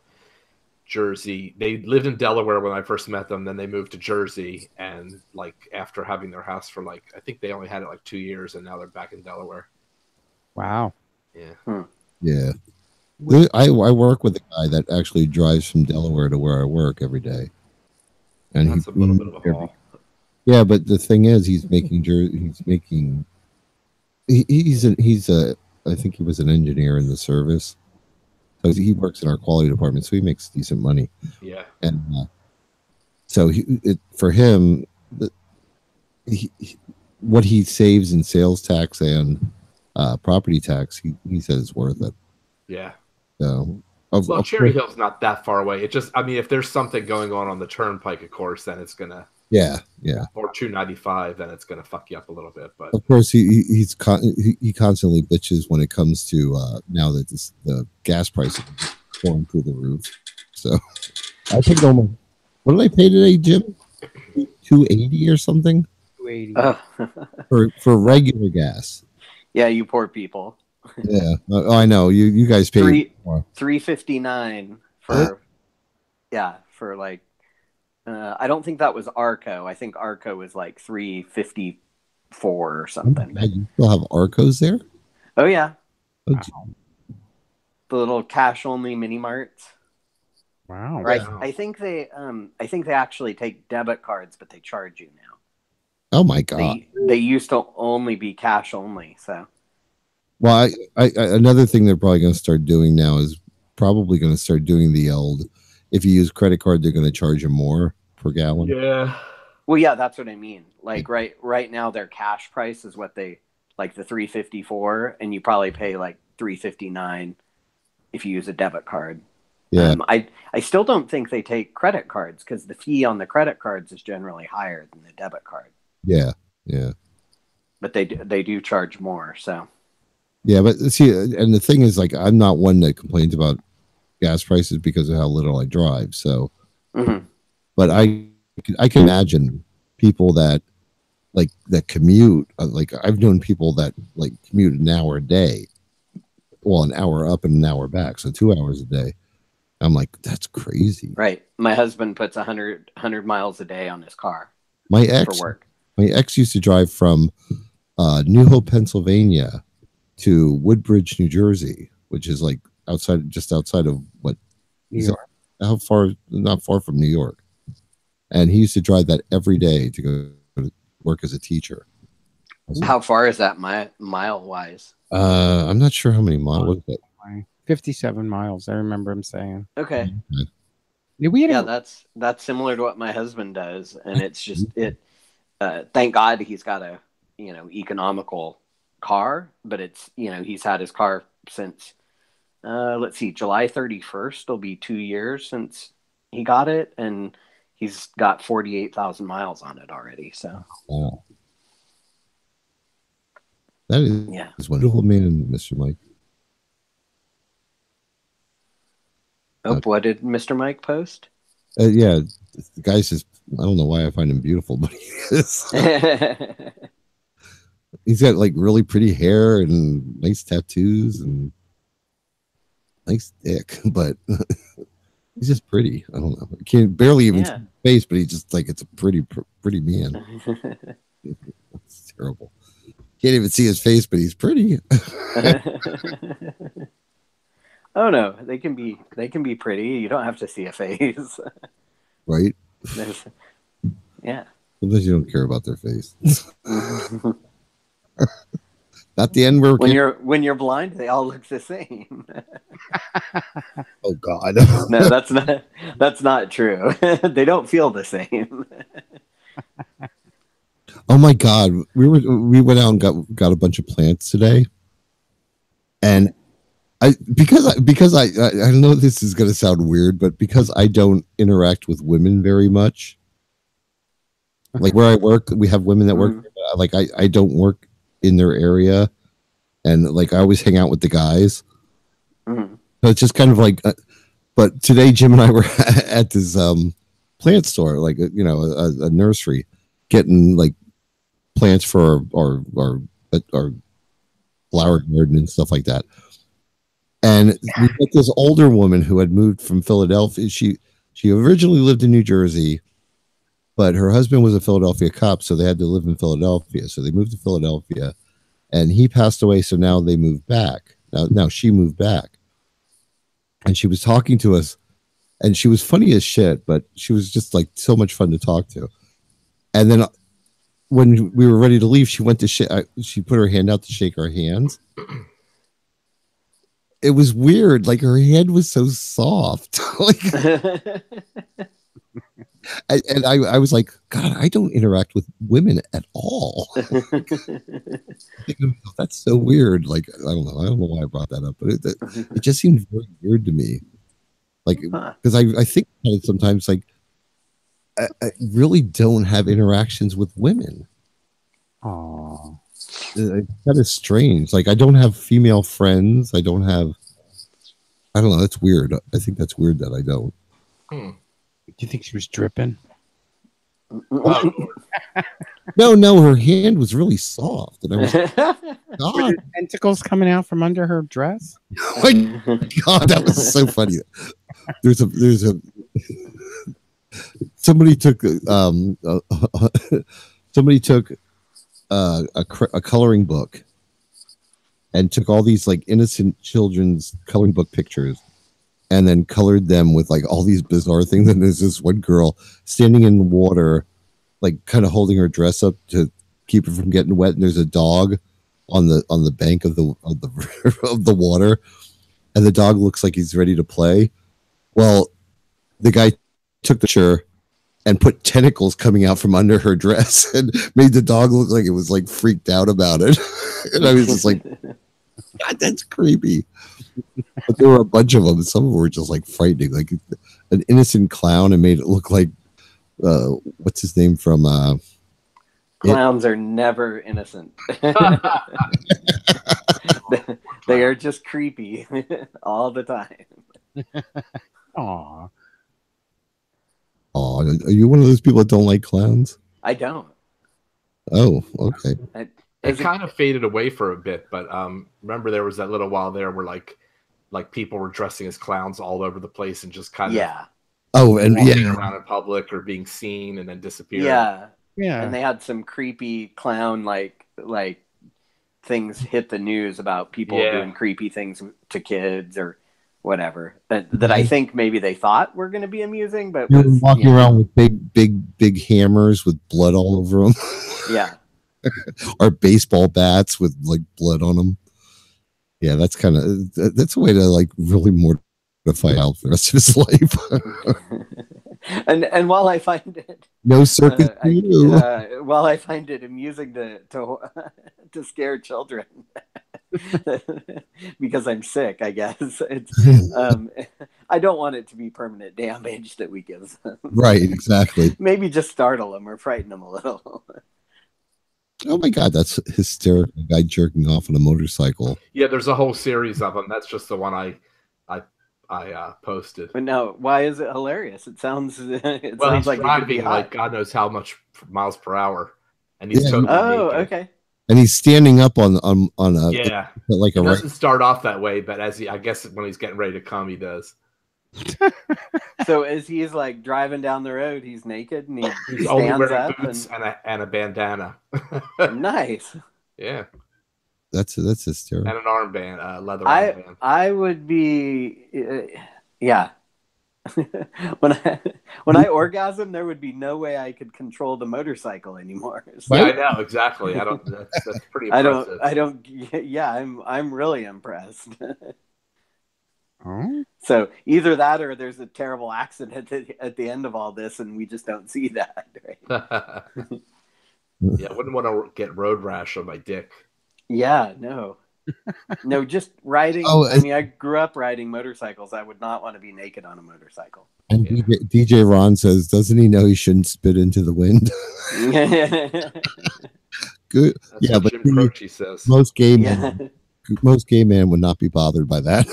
Jersey. They lived in Delaware when I first met them. Then they moved to Jersey, and like after having their house for I think they only had it 2 years, and now they're back in Delaware. Wow. Yeah. Yeah. I work with a guy that actually drives from Delaware to where I work every day. And that's a little bit of a haul. Yeah, but the thing is, he's making he's a I think he was an engineer in the service. So he works in our quality department, so he makes decent money. Yeah. And so for him, what he saves in sales tax and property tax, he says it's worth it. Yeah. So, well, Cherry Hill's not that far away. It just, I mean, if there's something going on the turnpike, of course, then it's gonna. Yeah. Or 295, then it's gonna fuck you up a little bit. But of course, he constantly bitches when it comes to now that the gas prices are going through the roof. So, I think almost. What did I pay today, Jim? $2.80 or something. $2.80 for regular gas. Yeah, you poor people. Yeah, I know you guys pay $3.59 for for like I don't think that was Arco. I think Arco was like $3.54 or something. You still have Arcos there? Oh yeah. Oh, wow. The little cash only mini marts. Wow. Right. Wow. I think they actually take debit cards, but they charge you now. Oh my god. They used to only be cash only, so. Well, I another thing they're probably going to start doing now is probably going to start doing the old. If you use credit card, they're going to charge you more per gallon. yeah. Well, yeah, that's what I mean. Like right now, their cash price is what they like the $3.54, and you probably pay like $3.59 if you use a debit card. Yeah. I still don't think they take credit cards because the fee on the credit cards is generally higher than the debit card. Yeah. But they do charge more. So. Yeah, but see, and the thing is, like, I'm not one that complains about gas prices because of how little I drive. So, but I can imagine people that commute. Like, I've known people that like commute an hour a day. Well, an hour up and an hour back, so 2 hours a day. I'm like, that's crazy. Right. My husband puts 100 miles a day on his car. My ex for work. My ex used to drive from New Hope, Pennsylvania to Woodbridge, New Jersey, which is like just outside of what? New York. How far? Not far from New York. And he used to drive that every day to go to work as a teacher. How far is that mile wise? I'm not sure how many miles. What is it? 57 miles. I remember him saying. Okay. Yeah, that's similar to what my husband does, and it's just thank God he's got a economical car, but it's he's had his car since let's see, July 31st will be 2 years since he got it, and he's got 48,000 miles on it already. So wow. That is wonderful, man, Mr. Mike. Oh, what did Mr. Mike post? Yeah, the guy's just, I don't know why I find him beautiful, but he is. He's got like really pretty hair and nice tattoos and nice dick, but he's just pretty. I don't know. I can't barely even see his face, but he's just like, it's a pretty man. It's terrible. Can't even see his face, but he's pretty. Oh no, they can be pretty. You don't have to see a face. Right? Yeah. Sometimes you don't care about their face. Not the end where when you're blind, they all look the same. Oh God. No, that's not true. They don't feel the same. Oh my God. We went out and got a bunch of plants today. And because I know this is going to sound weird, but because I don't interact with women very much, like where I work, we have women that work. Like I don't work in their area, and like I always hang out with the guys. So it's just kind of like. But today, Jim and I were at this plant store, like a nursery, getting like plants for our flower garden and stuff like that. And we met this older woman who had moved from Philadelphia. She originally lived in New Jersey, but her husband was a Philadelphia cop, so they had to live in Philadelphia. So they moved to Philadelphia, and he passed away. So now they moved back. Now she moved back, and she was talking to us, and she was funny as shit, but she was just like so much fun to talk to. And then when we were ready to leave, she went to she put her hand out to shake our hands. It was weird. Like her hand was so soft. I was like, God, I don't interact with women at all. That's so weird. Like, I don't know why I brought that up, but it just seemed very weird to me. Like, because I think sometimes, like, I really don't have interactions with women. Oh, It's kind of strange. Like, I don't have female friends. I don't know. That's weird. I think that's weird that I don't. do you think she was dripping? No, her hand was really soft, and I was Were God, there tentacles coming out from under her dress? oh my God, that was so funny. There's a somebody took a coloring book and took all these like innocent children's coloring book pictures and then colored them with like all these bizarre things. And there's this one girl standing in the water, like kind of holding her dress up to keep it from getting wet. And there's a dog on the bank of the of the water, and the dog looks like he's ready to play. Well, the guy took the picture and put tentacles coming out from under her dress and made the dog look like it was like freaked out about it. And I was just like, God, that's creepy. But there were a bunch of them. Some of them were just like frightening, like an innocent clown, and made it look like what's his name from Clowns are never innocent. They are just creepy all the time. Aw. Oh, are you one of those people that don't like clowns? I don't. Oh, okay. It kind of faded away for a bit, but remember there was that little while there where like people were dressing as clowns all over the place and just kind of walking around in public or being seen and then disappearing. Yeah. And they had some creepy clown like things hit the news about people doing creepy things to kids or whatever that I think maybe they thought were going to be amusing, but was, walking around with big hammers with blood all over them. Yeah. Or baseball bats with like blood on them. Yeah, that's a way to like really mortify Al for the rest of his life. And while I find it no circus while I find it amusing to scare children because I'm sick, I guess it's I don't want it to be permanent damage that we give them. Right, exactly. Maybe just startle them or frighten them a little. Oh my God, that's hysterical! A guy jerking off on a motorcycle. Yeah, there's a whole series of them. That's just the one I posted. But no, why is it hilarious? It sounds he's like driving like God knows how much miles per hour, and he's totally naked. Okay. And he's standing up on a like it a. Doesn't start off that way, but I guess when he's getting ready to come, he does. So as he's like driving down the road, he's naked and he he's only stands wearing up boots and a bandana. Nice. Yeah. That's hysterical. And an armband, leather armband. I would be, yeah. when I orgasm, there would be no way I could control the motorcycle anymore. So, yeah, I know exactly. I don't. That's pretty impressive. I don't. Yeah, I'm really impressed. Oh? So either that or there's a terrible accident at the end of all this, and we just don't see that. Right? Yeah, I wouldn't want to get road rash on my dick. Yeah, no, just riding. I mean, I grew up riding motorcycles. I would not want to be naked on a motorcycle. And DJ Ron says, doesn't he know he shouldn't spit into the wind? Good. That's what Jim Croce says. Most gay men would not be bothered by that.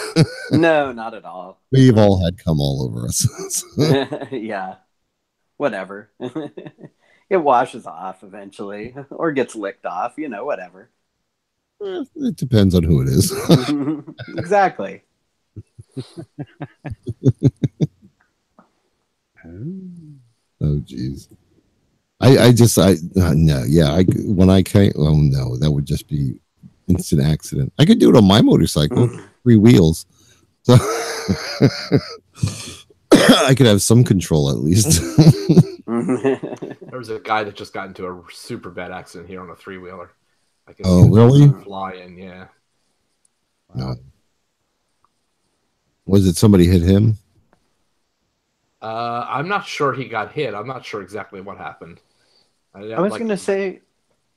No, not at all. We've all had cum all over us. Yeah, whatever. It washes off eventually, or gets licked off. Whatever. It depends on who it is. Exactly. Oh, geez. No, yeah. When I can't. Oh no, that would just be instant accident. I could do it on my motorcycle, 3 wheels, so I could have some control at least. There was a guy that just got into a super bad accident here on a 3-wheeler. I can Oh, see really? flying, yeah. No. Was it somebody hit him? I'm not sure he got hit. I'm not sure exactly what happened. I was going to say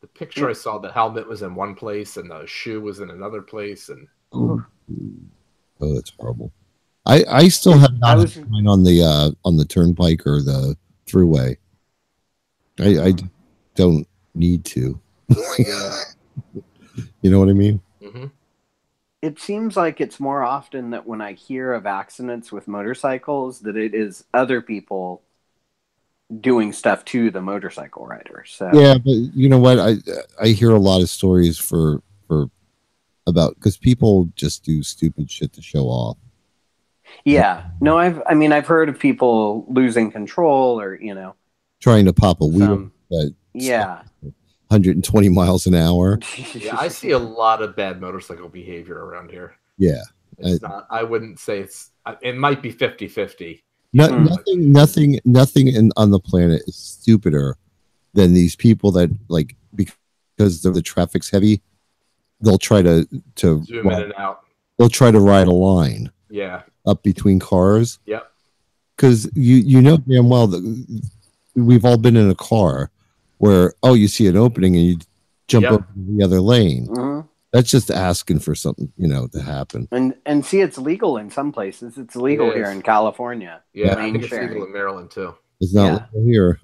the picture I saw. The helmet was in one place and the shoe was in another place, and Oh, that's horrible. I still have not had mine on the turnpike or the throughway. I don't need to. You know what I mean? Mm-hmm. It seems like it's more often that when I hear of accidents with motorcycles, that it is other people doing stuff to the motorcycle rider. So yeah, but you know what? I hear a lot of stories for about because people just do stupid shit to show off. Yeah, no, I've heard of people losing control or trying to pop a wheel. Yeah, 120 miles an hour. Yeah, I see a lot of bad motorcycle behavior around here. Yeah, it's not. I wouldn't say it's. It might be 50-50. Nothing on the planet is stupider than these people that like because the traffic's heavy. They'll try to zoom in and out. They'll try to ride a line. Yeah. Up between cars. Yep. Because you know damn well that we've all been in a car where you see an opening and you jump over to the other lane. Mm-hmm. That's just asking for something to happen. And see, it's legal in some places. It's legal here in California. Yeah, I think it's legal in Maryland too. It's not legal here.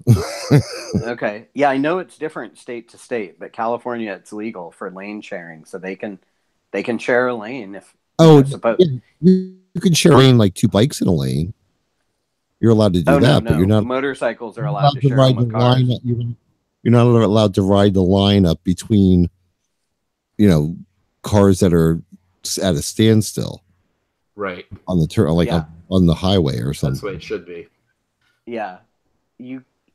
Okay. Yeah, I know it's different state to state, but California it's legal for lane sharing, so they can share a lane if. You can share a lane like 2 bikes in a lane. You're allowed to do that, but you're not. Motorcycles are allowed to share ride with the cars. line. You're not allowed to ride the line up between, cars that are at a standstill. Right. On the on the highway or something. That's the way it should be. Yeah,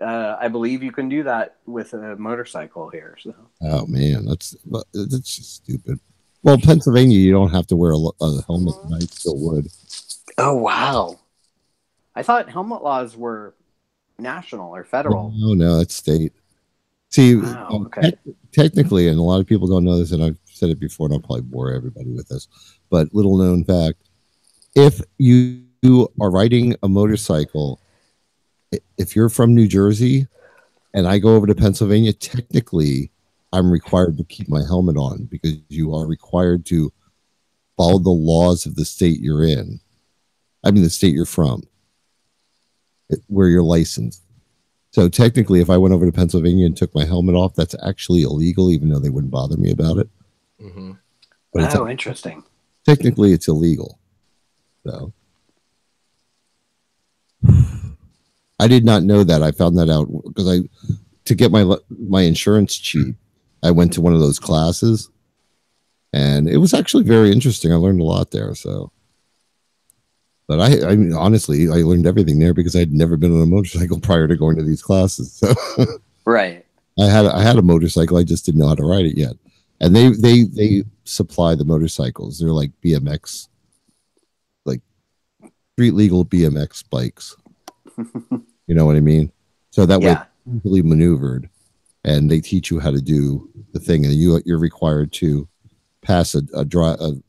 I believe you can do that with a motorcycle here. So. Oh man, that's just stupid. Well, Pennsylvania, you don't have to wear a helmet, and I still would. Oh wow! I thought helmet laws were national or federal. No, that's state. See, okay. Technically, and a lot of people don't know this, and I've said it before, and I'll probably bore everybody with this, but little known fact: if you are riding a motorcycle, if you're from New Jersey, and I go over to Pennsylvania, technically, I'm required to keep my helmet on because you are required to follow the laws of the state you're in. I mean, the state you're from, where you're licensed. So technically, if I went over to Pennsylvania and took my helmet off, that's actually illegal, even though they wouldn't bother me about it. Mm-hmm. But interesting. Technically, it's illegal. So I did not know that. I found that out because to get my insurance cheap, I went to one of those classes, and it was actually very interesting. I learned a lot there. So, but I mean, honestly, I learned everything there because I'd never been on a motorcycle prior to going to these classes. So, right. I had a motorcycle. I just didn't know how to ride it yet. And they supply the motorcycles. They're like BMX, like street legal BMX bikes. You know what I mean? So that way it's easily maneuvered. And they teach you how to do the thing, and you're required to pass a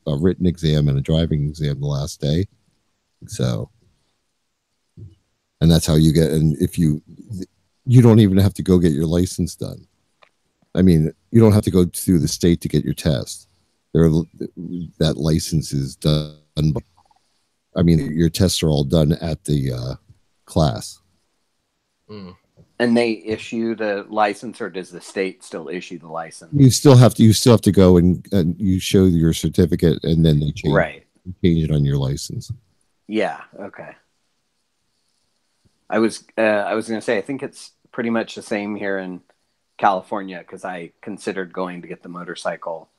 written exam and a driving exam the last day. So, and that's how you get. And if you don't even have to go get your license done. I mean, you don't have to go through the state to get your test. That license is done. I mean, your tests are all done at the class. Mm. And they issue the license, or does the state still issue the license? You still have to go and you show your certificate, and then they change it on your license. Yeah. Okay. I was going to say I think it's pretty much the same here in California because I considered going to get the motorcycle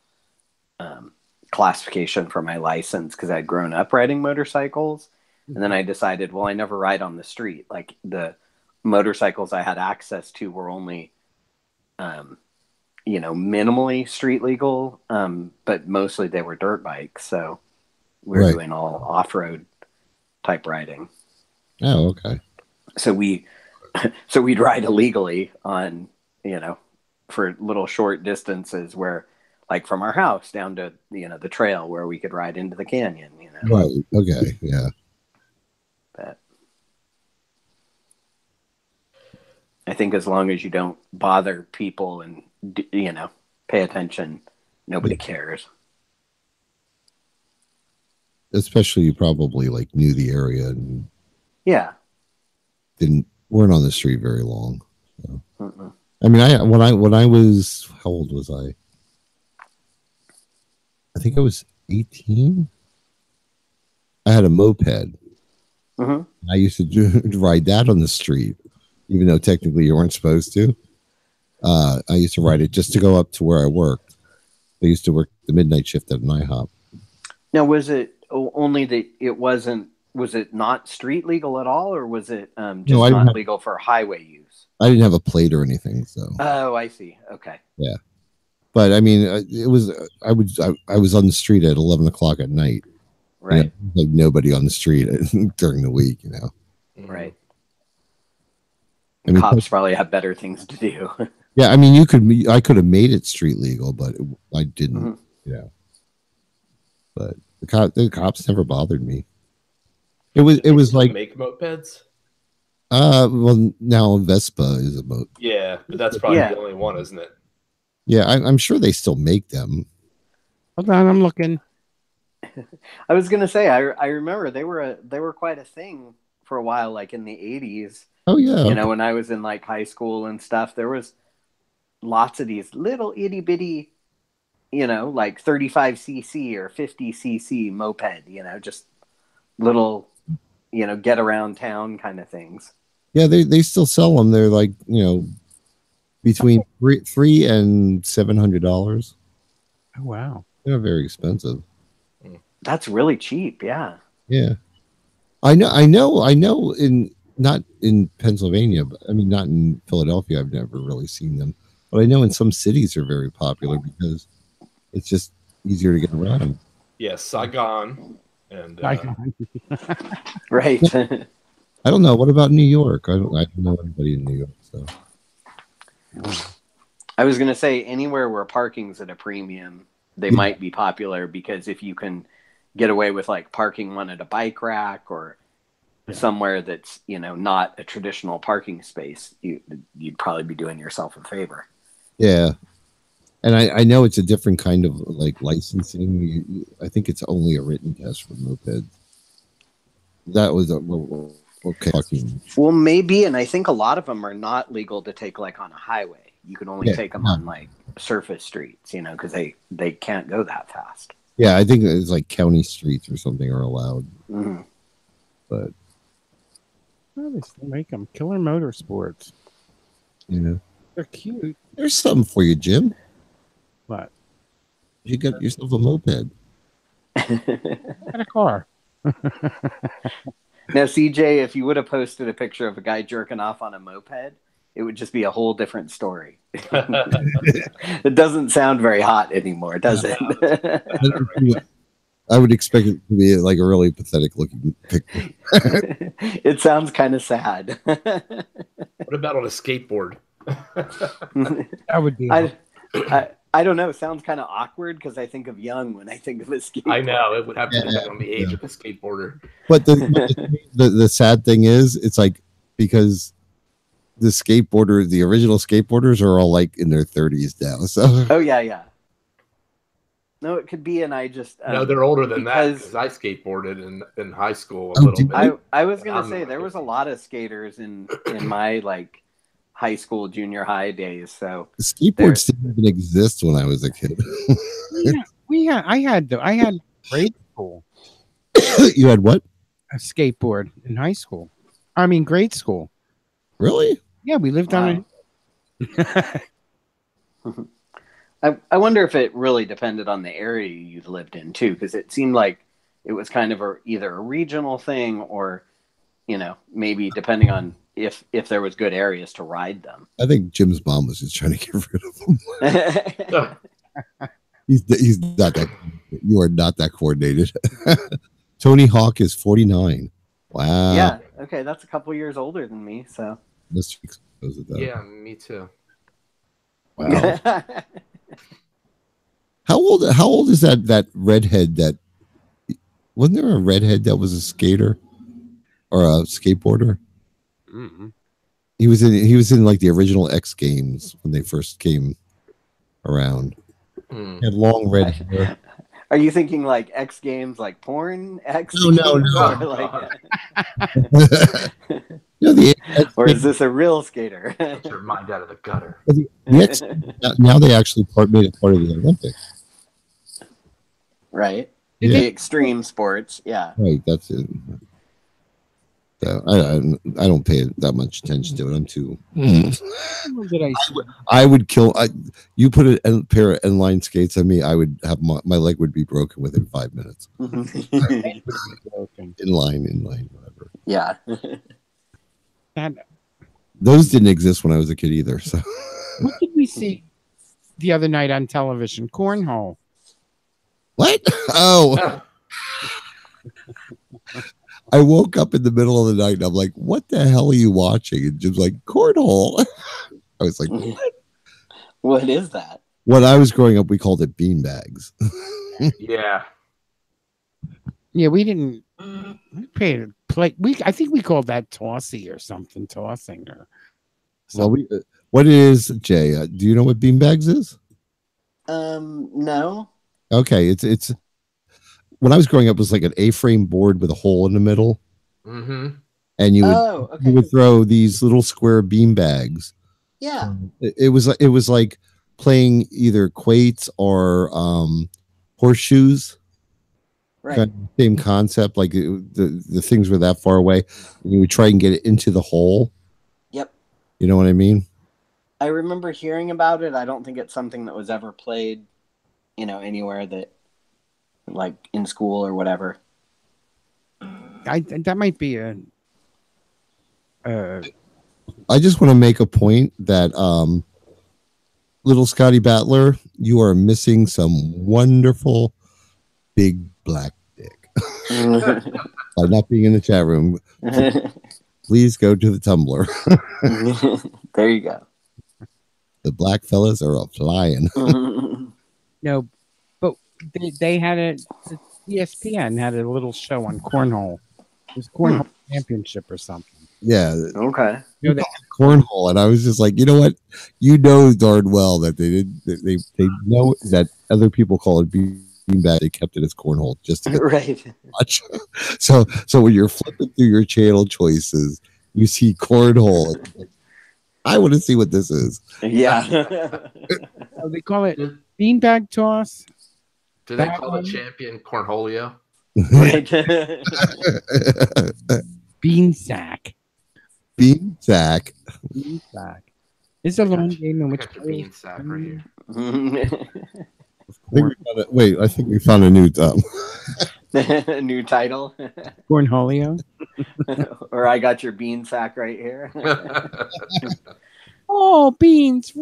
classification for my license because I'd grown up riding motorcycles, and then I decided, well, I never ride on the street. Like the motorcycles I had access to were only, minimally street legal, but mostly they were dirt bikes. So we were doing all off-road type riding. Oh, okay. So we So we'd ride illegally on, for little short distances where, like from our house down to, the trail where we could ride into the canyon, Right. Okay. Yeah. But I think as long as you don't bother people and, pay attention, nobody cares. Especially you probably like knew the area and Yeah. weren't on the street very long. So. I mean, when I was, how old was I? I think I was 18. I had a moped. I used to ride that on the street, even though technically you weren't supposed to. I used to ride it just to go up to where I worked. I used to work the midnight shift at an IHOP. Now, was it only that it wasn't? Was it not street legal at all, or was it just not legal for highway use? I didn't have a plate or anything, so. Oh, I see. Okay. Yeah, but I mean, it was. I was on the street at 11 o'clock at night. Right. Like nobody on the street during the week, Right. I mean, cops probably have better things to do. Yeah, I mean, I could have made it street legal, but I didn't. But the cops never bothered me. It was like make mopeds. Well, now Vespa is a moped. Yeah, but that's probably the only one, isn't it? Yeah, I'm sure they still make them. Hold on, I'm looking. I was gonna say, I remember they were quite a thing for a while, like in the 80s. Oh yeah, when I was in like high school and stuff, there was lots of these little itty bitty, like 35cc or 50cc moped, just little, get around town kind of things. Yeah, they still sell them. They're like, between $300 and $700. Oh wow, they're very expensive. That's really cheap. Yeah. Yeah, I know. Not in Pennsylvania, but I mean, not in Philadelphia. I've never really seen them, but I know in some cities they're very popular because it's just easier to get around. Yes, Saigon and right. I don't know. What about New York? I don't know anybody in New York. So I was gonna say anywhere where parking's at a premium, they might be popular because if you can get away with like parking one at a bike rack or somewhere that's not a traditional parking space, you'd probably be doing yourself a favor. Yeah, and I know it's a different kind of like licensing. I think it's only a written test for mopeds. That was okay. Well, maybe, and I think a lot of them are not legal to take like on a highway. You can only take them on like surface streets, because they can't go that fast. Yeah, I think it's like county streets or something are allowed. But they still make them. Killer Motorsports. They're cute. There's something for you, Jim. What? You got yourself a moped. Got a car. Now, CJ, if you would have posted a picture of a guy jerking off on a moped, it would just be a whole different story. It doesn't sound very hot anymore, does it? I would expect it to be like a really pathetic looking picture. It sounds kind of sad. What about on a skateboard? That would be. I don't know. Sounds kind of awkward because I think of young when I think of a skateboard. I know it would have to depend on the age of the skateboarder. But the sad thing is, it's like because the original skateboarders are all like in their 30s now. So oh yeah. No, it could be, and I just no, they're older than that because I skateboarded in high school a little bit. I was gonna say there was a lot of skaters in my like high school, junior high days. So skateboards didn't even exist when I was a kid. I had grade school. You had what? A skateboard in high school. I mean, grade school. Really? Yeah, we lived on it. I wonder if it really depended on the area you lived in too, because it seemed like it was kind of either a regional thing or, maybe depending on if there was good areas to ride them. I think Jim's mom was just trying to get rid of him. He's not that. You are not that coordinated. Tony Hawk is 49. Wow. Yeah. Okay, that's a couple years older than me. So. Mr. Expose it, though. Yeah, me too. Wow. How old is that redhead that wasn't there a redhead that was a skater or a skateboarder? Mm-hmm. He was in like the original X Games when they first came around. He had long red hair. Are you thinking like X Games, like porn X? No. Games, or Oh, like, No, the X or is Games- this a real skater? Get your mind out of the gutter. the X now they actually made it part of the Olympics. Right. Yeah. The extreme sports. Yeah. Right, that's it. So I don't pay that much attention to it. I'm too. What did I say? I would kill. You put a pair of inline skates on me, I would have my leg would be broken within 5 minutes. Broken. Inline, whatever. Yeah. That, Those didn't exist when I was a kid either. So what did we see the other night on television? Cornhole. what? Oh, I woke up in the middle of the night and I'm like, "What the hell are you watching?" And Jim's like, "Cornhole." I was like, "What?" What is that? When I was growing up, we called it beanbags. Yeah. Yeah, we didn't. We paid play. I think we called that tossy or something. Tossing or. Well, what is Jay? Do you know what beanbags is? No. Okay, it's when I was growing up, it was like an A-frame board with a hole in the middle, Mm-hmm. and you Okay. would throw these little square beanbags. Yeah. It was like playing either quates or horseshoes. Right. Kind of same concept. Like the things were that far away, and you would try and get it into the hole. Yep. You know what I mean? I remember hearing about it. I don't think it's something that was ever played, anywhere that, like in school or whatever. That might be a. I just want to make a point that little Scotty Battler, you are missing some wonderful big black dick by not being in the chat room. Please go to the Tumblr. There you go. The black fellas are flying. No, but they had ESPN had a little show on cornhole. It was cornhole championship or something. Yeah, Okay. You know, they, cornhole, and I was just like, you know what? You know darn well that they did. They know that other people call it beanbag. They kept it as cornhole just to get Right. much. So when you're flipping through your channel choices, you see cornhole. And you're like, I want to see what this is. Yeah. they call it beanbag toss. Do they call the champion Cornholio? Right. Bean sack. Bean sack. Bean sack. This is a long game in which Got the bean sack right here. I think we found a new New title. cornholio. Or I got your bean sack right here. Oh, beans.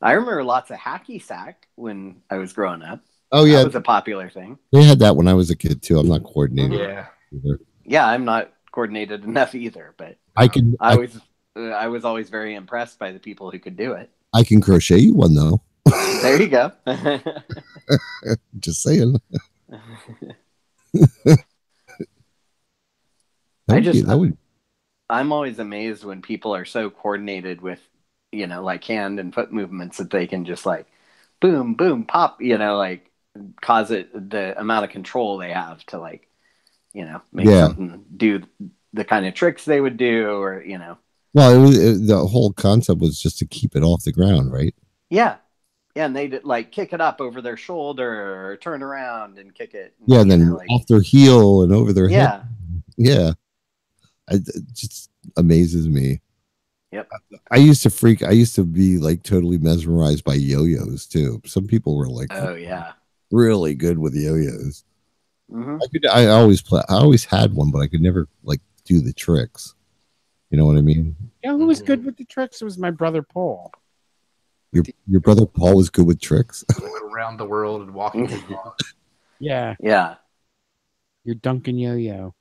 I remember lots of hacky sack when I was growing up. Oh yeah, That was a popular thing. they had that when I was a kid too. I'm not coordinated. Yeah. Either. Yeah, I'm not coordinated enough either, but I was always very impressed by the people who could do it. I can crochet you one though. There you go. Just saying. I'm always amazed when people are so coordinated with, like hand and foot movements that they can just like boom, boom, pop, like cause it the amount of control they have to like, make something do the kind of tricks they would do or, Well, the whole concept was just to keep it off the ground, right? Yeah. Yeah, and they'd like kick it up over their shoulder or turn around and kick it. Yeah, and then off their heel and over their head. Yeah. It just amazes me. Yep. I used to be like totally mesmerized by yo-yos too. Some people were like, oh yeah, really good with yo-yos. Mm-hmm. I always had one, but I could never like do the tricks. You know what I mean? You know who was good with the tricks? It was my brother Paul. Your brother Paul was good with tricks. Around the world and walking his dog. Yeah. Yeah. Your Duncan yo-yo.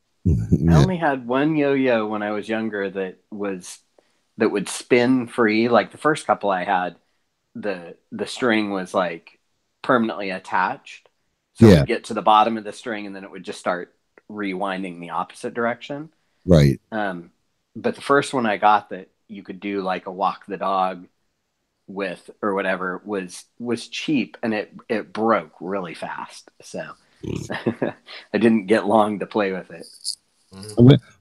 I only had one yo-yo when I was younger that would spin free. Like the first couple I had, the string was like permanently attached. So it would get to the bottom of the string and then it would just start rewinding the opposite direction. Right. But the first one I got that you could do like a walk the dog with or whatever was cheap, and it broke really fast. So I didn't get long to play with it.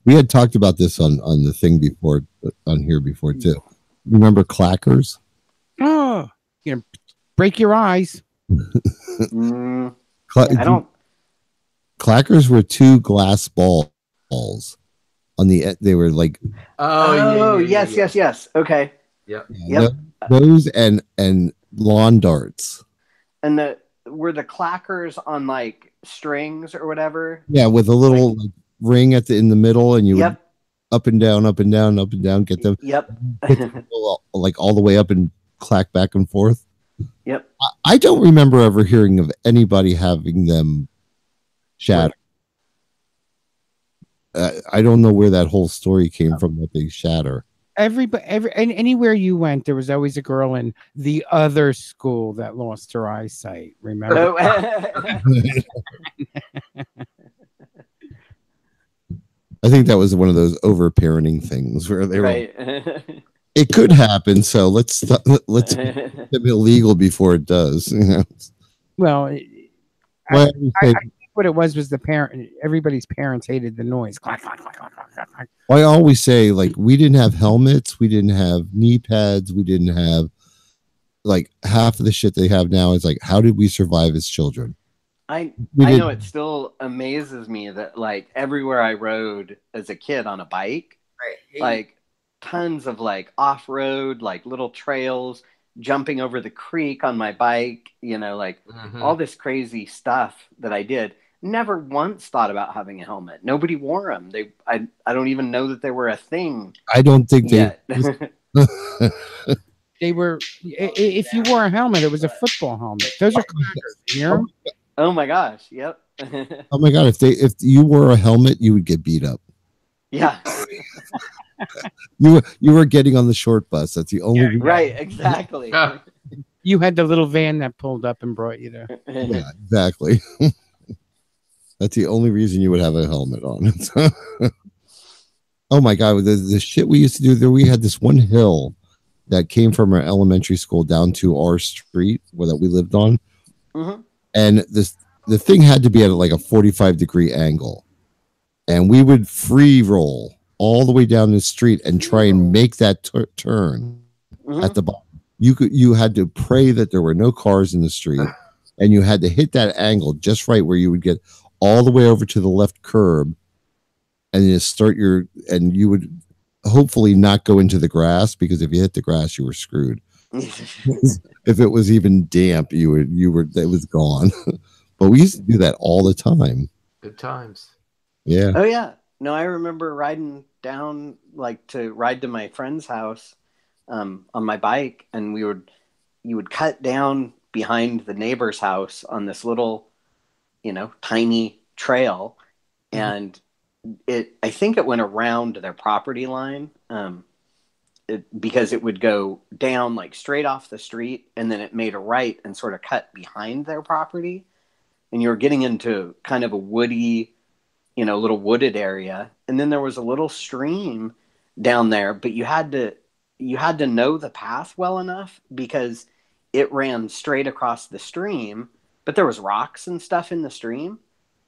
We had talked about this on the thing before, on here before too. Remember clackers? Oh, you're gonna break your eyes. I don't. Clackers were two glass balls on the. They were like. Yes. Okay. Yep. Those and lawn darts. And were the clackers on like strings or whatever? Yeah, with a little like, ring in the middle, and you would up and down, up and down, up and down, get them. Yep. Like all the way up and clack back and forth. Yep. I don't remember ever hearing of anybody having them shatter. I don't know where that whole story came from that they shatter. Anywhere you went, there was always a girl in the other school that lost her eyesight. Remember? I think that was one of those over-parenting things where they were. Right. It could happen, so let's make it illegal before it does. You know? Well, I think what it was the parent. Everybody's parents hated the noise. Clack, clack, clack, clack, clack, clack. I always say, like, we didn't have helmets, we didn't have knee pads, we didn't have like half of the shit they have now. Is like, how did we survive as children? I know it still amazes me that like everywhere I rode as a kid on a bike, like tons of like off-road, like little trails, jumping over the creek on my bike, you know, like all this crazy stuff that I did. Never once thought about having a helmet. Nobody wore them. I don't even know that they were a thing. I don't think yet. They were. If you wore a helmet, it was a football helmet. Those are clackers. You hear them? Oh my gosh! Yep. Oh my god! If you wore a helmet, you would get beat up. Yeah. You were getting on the short bus. That's the only right. Exactly. You had the little van that pulled up and brought you there. Yeah, exactly. That's the only reason you would have a helmet on. Oh my god! The shit we used to do there. We had this one hill that came from our elementary school down to our street that we lived on, and the thing had to be at like a 45-degree angle, and we would free roll all the way down the street and try and make that turn at the bottom. You had to pray that there were no cars in the street, and you had to hit that angle just right where you would get all the way over to the left curb, and you would hopefully not go into the grass, because if you hit the grass, you were screwed. If it was even damp, it was gone. But we used to do that all the time. Good times. Yeah. Oh yeah. No, I remember riding down like to ride to my friend's house on my bike, and you would cut down behind the neighbor's house on this little, tiny trail, and I think it went around their property line, because it would go down like straight off the street, and then it made a right and sort of cut behind their property, and you were getting into kind of a woody, little wooded area, and then there was a little stream down there, but you had to know the path well enough, because it ran straight across the stream, but there was rocks and stuff in the stream.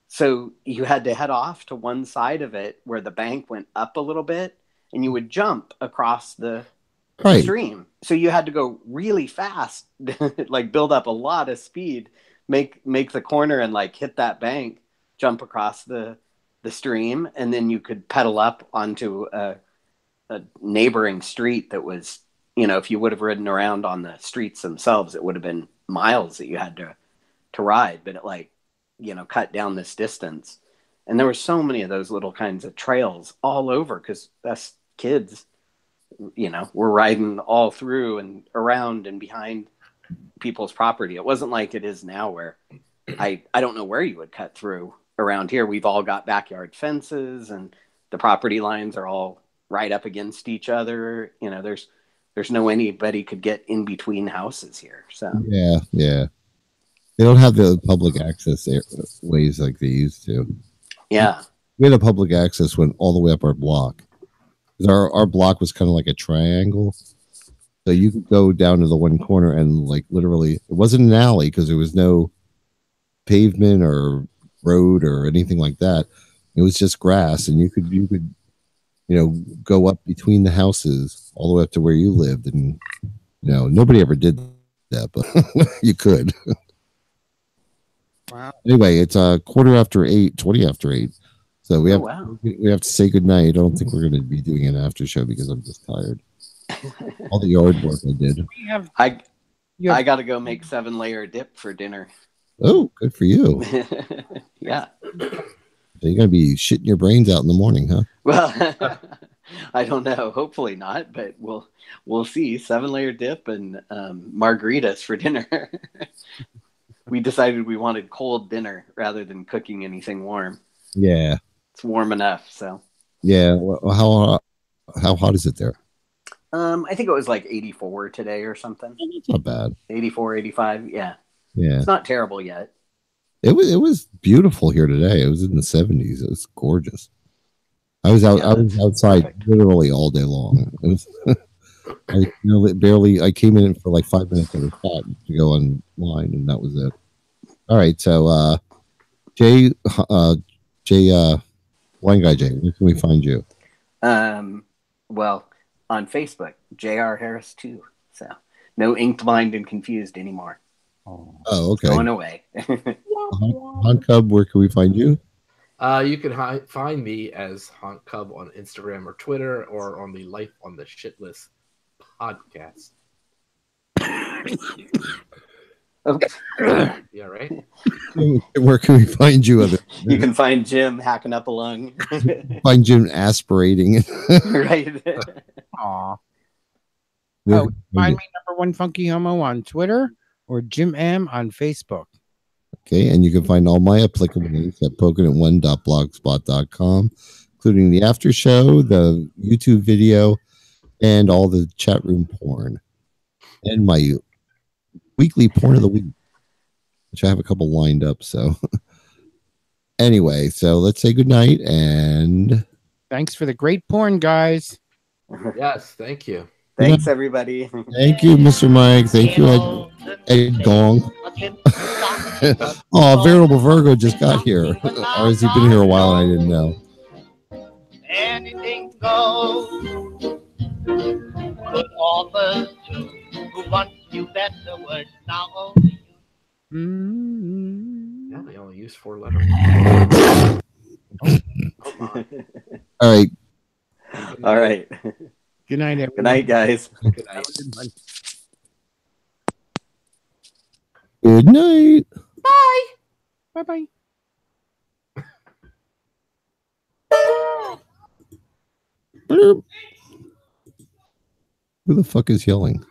So you had to head off to one side of it where the bank went up a little bit, and you would jump across the stream. So you had to go really fast, like build up a lot of speed, make the corner and like hit that bank, jump across the stream, and then you could pedal up onto a neighboring street that was, if you would have ridden around on the streets themselves, it would have been miles that you had to ride, but it cut down this distance. And there were so many of those little kinds of trails all over, because us kids, we're riding all through and around and behind people's property. It wasn't like it is now where I don't know where you would cut through around here, we've all got backyard fences, and the property lines are all right up against each other. You know, there's no anybody could get in between houses here. So Yeah, yeah. They don't have the public access ways like they used to. yeah, We had a public access went all the way up our block. 'Cause our block was kind of like a triangle. So you could go down to the one corner and like literally, it wasn't an alley because there was no pavement or road or anything like that. It was just grass, and you could go up between the houses all the way up to where you lived, and nobody ever did that, but you could. Wow. Anyway, it's 8:15, 20 after 8. So we have wow. we have to say goodnight. I don't think we're going to be doing an after show because I'm just tired. All the yard work I did. I got to go make 7-layer dip for dinner. Oh, good for you. Yeah. So you're going to be shitting your brains out in the morning, huh? Well, I don't know. Hopefully not, but we'll see. 7-layer dip and margaritas for dinner. We decided we wanted cold dinner rather than cooking anything warm. Yeah. It's warm enough, so. Yeah. Well, how hot is it there? I think it was like 84 today or something. It's not bad. 84, 85. Yeah. Yeah. It's not terrible yet. It was beautiful here today. It was in the 70s. It was gorgeous. I was outside perfect. Literally all day long. It was I came in for like 5 minutes at a spot to go online, and that was it. All right, so Jay, Wine Guy Jay, where can we find you? Well, on Facebook, J.R. Harris 2. So no Inked, Blind, and Confused anymore. Oh, okay. Going away. Hunt Cub, where can we find you? You can find me as Hunt Cub on Instagram or Twitter, or on the Life on the Shit List podcast. Okay. Yeah, right. Where can we find you? You can find Jim hacking up a lung. Find Jim aspirating. Right. Aw. Oh, find me #1 Funky Homo on Twitter or Jim M on Facebook. Okay, and you can find all my applicable links at pokinit1.blogspot.com, including the after show, the YouTube video, and all the chat room porn, and my weekly porn of the week, which I have a couple lined up. So anyway, so let's say goodnight, and thanks for the great porn, guys. Yes, thank you. Thanks, everybody. Thank you, Mr. Mike. Thank you, Ed Gong. Oh, Veritable Virgo just got here. Or has he been here a while and I didn't know? Anything goes. Good authors too, who want you better words now only you. Yeah, they only use 4 letters. All right. All right. Good night, everyone. Good night, guys. Good night. Good night. Bye. Bye-bye. Who the fuck is yelling?